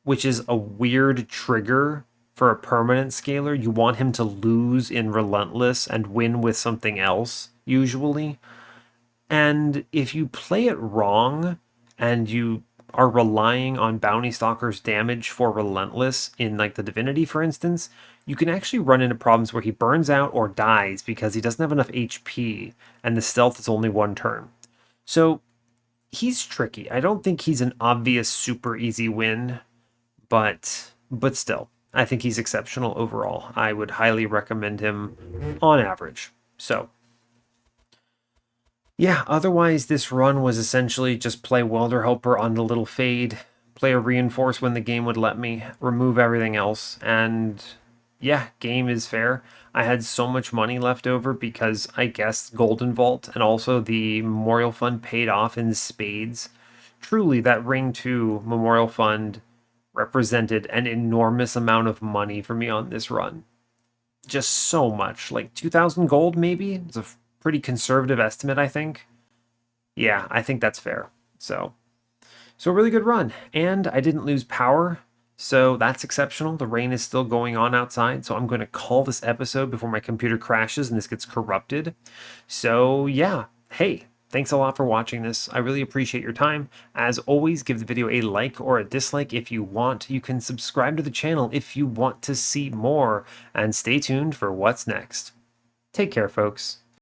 which is a weird trigger for a permanent scaler. You want him to lose in Relentless and win with something else, usually. And if you play it wrong and you are relying on Bounty Stalker's damage for Relentless in like the Divinity, for instance, you can actually run into problems where he burns out or dies because he doesn't have enough HP and the stealth is only 1 turn. So he's tricky. I don't think he's an obvious super easy win, but still, I think he's exceptional overall. I would highly recommend him on average. So yeah, otherwise this run was essentially just play Welder Helper on the little fade, play a Reinforce when the game would let me, remove everything else, and yeah, game is fair. I had so much money left over because I guessed Golden Vault and also the Memorial Fund paid off in spades. Truly, that Ring 2 Memorial Fund represented an enormous amount of money for me on this run. Just so much, like 2,000 gold maybe? It's a pretty conservative estimate, I think. Yeah, I think that's fair. So a really good run. And I didn't lose power, so that's exceptional. The rain is still going on outside, so I'm going to call this episode before my computer crashes and this gets corrupted. So yeah, hey, thanks a lot for watching this. I really appreciate your time. As always, give the video a like or a dislike if you want. You can subscribe to the channel if you want to see more, and stay tuned for what's next. Take care, folks.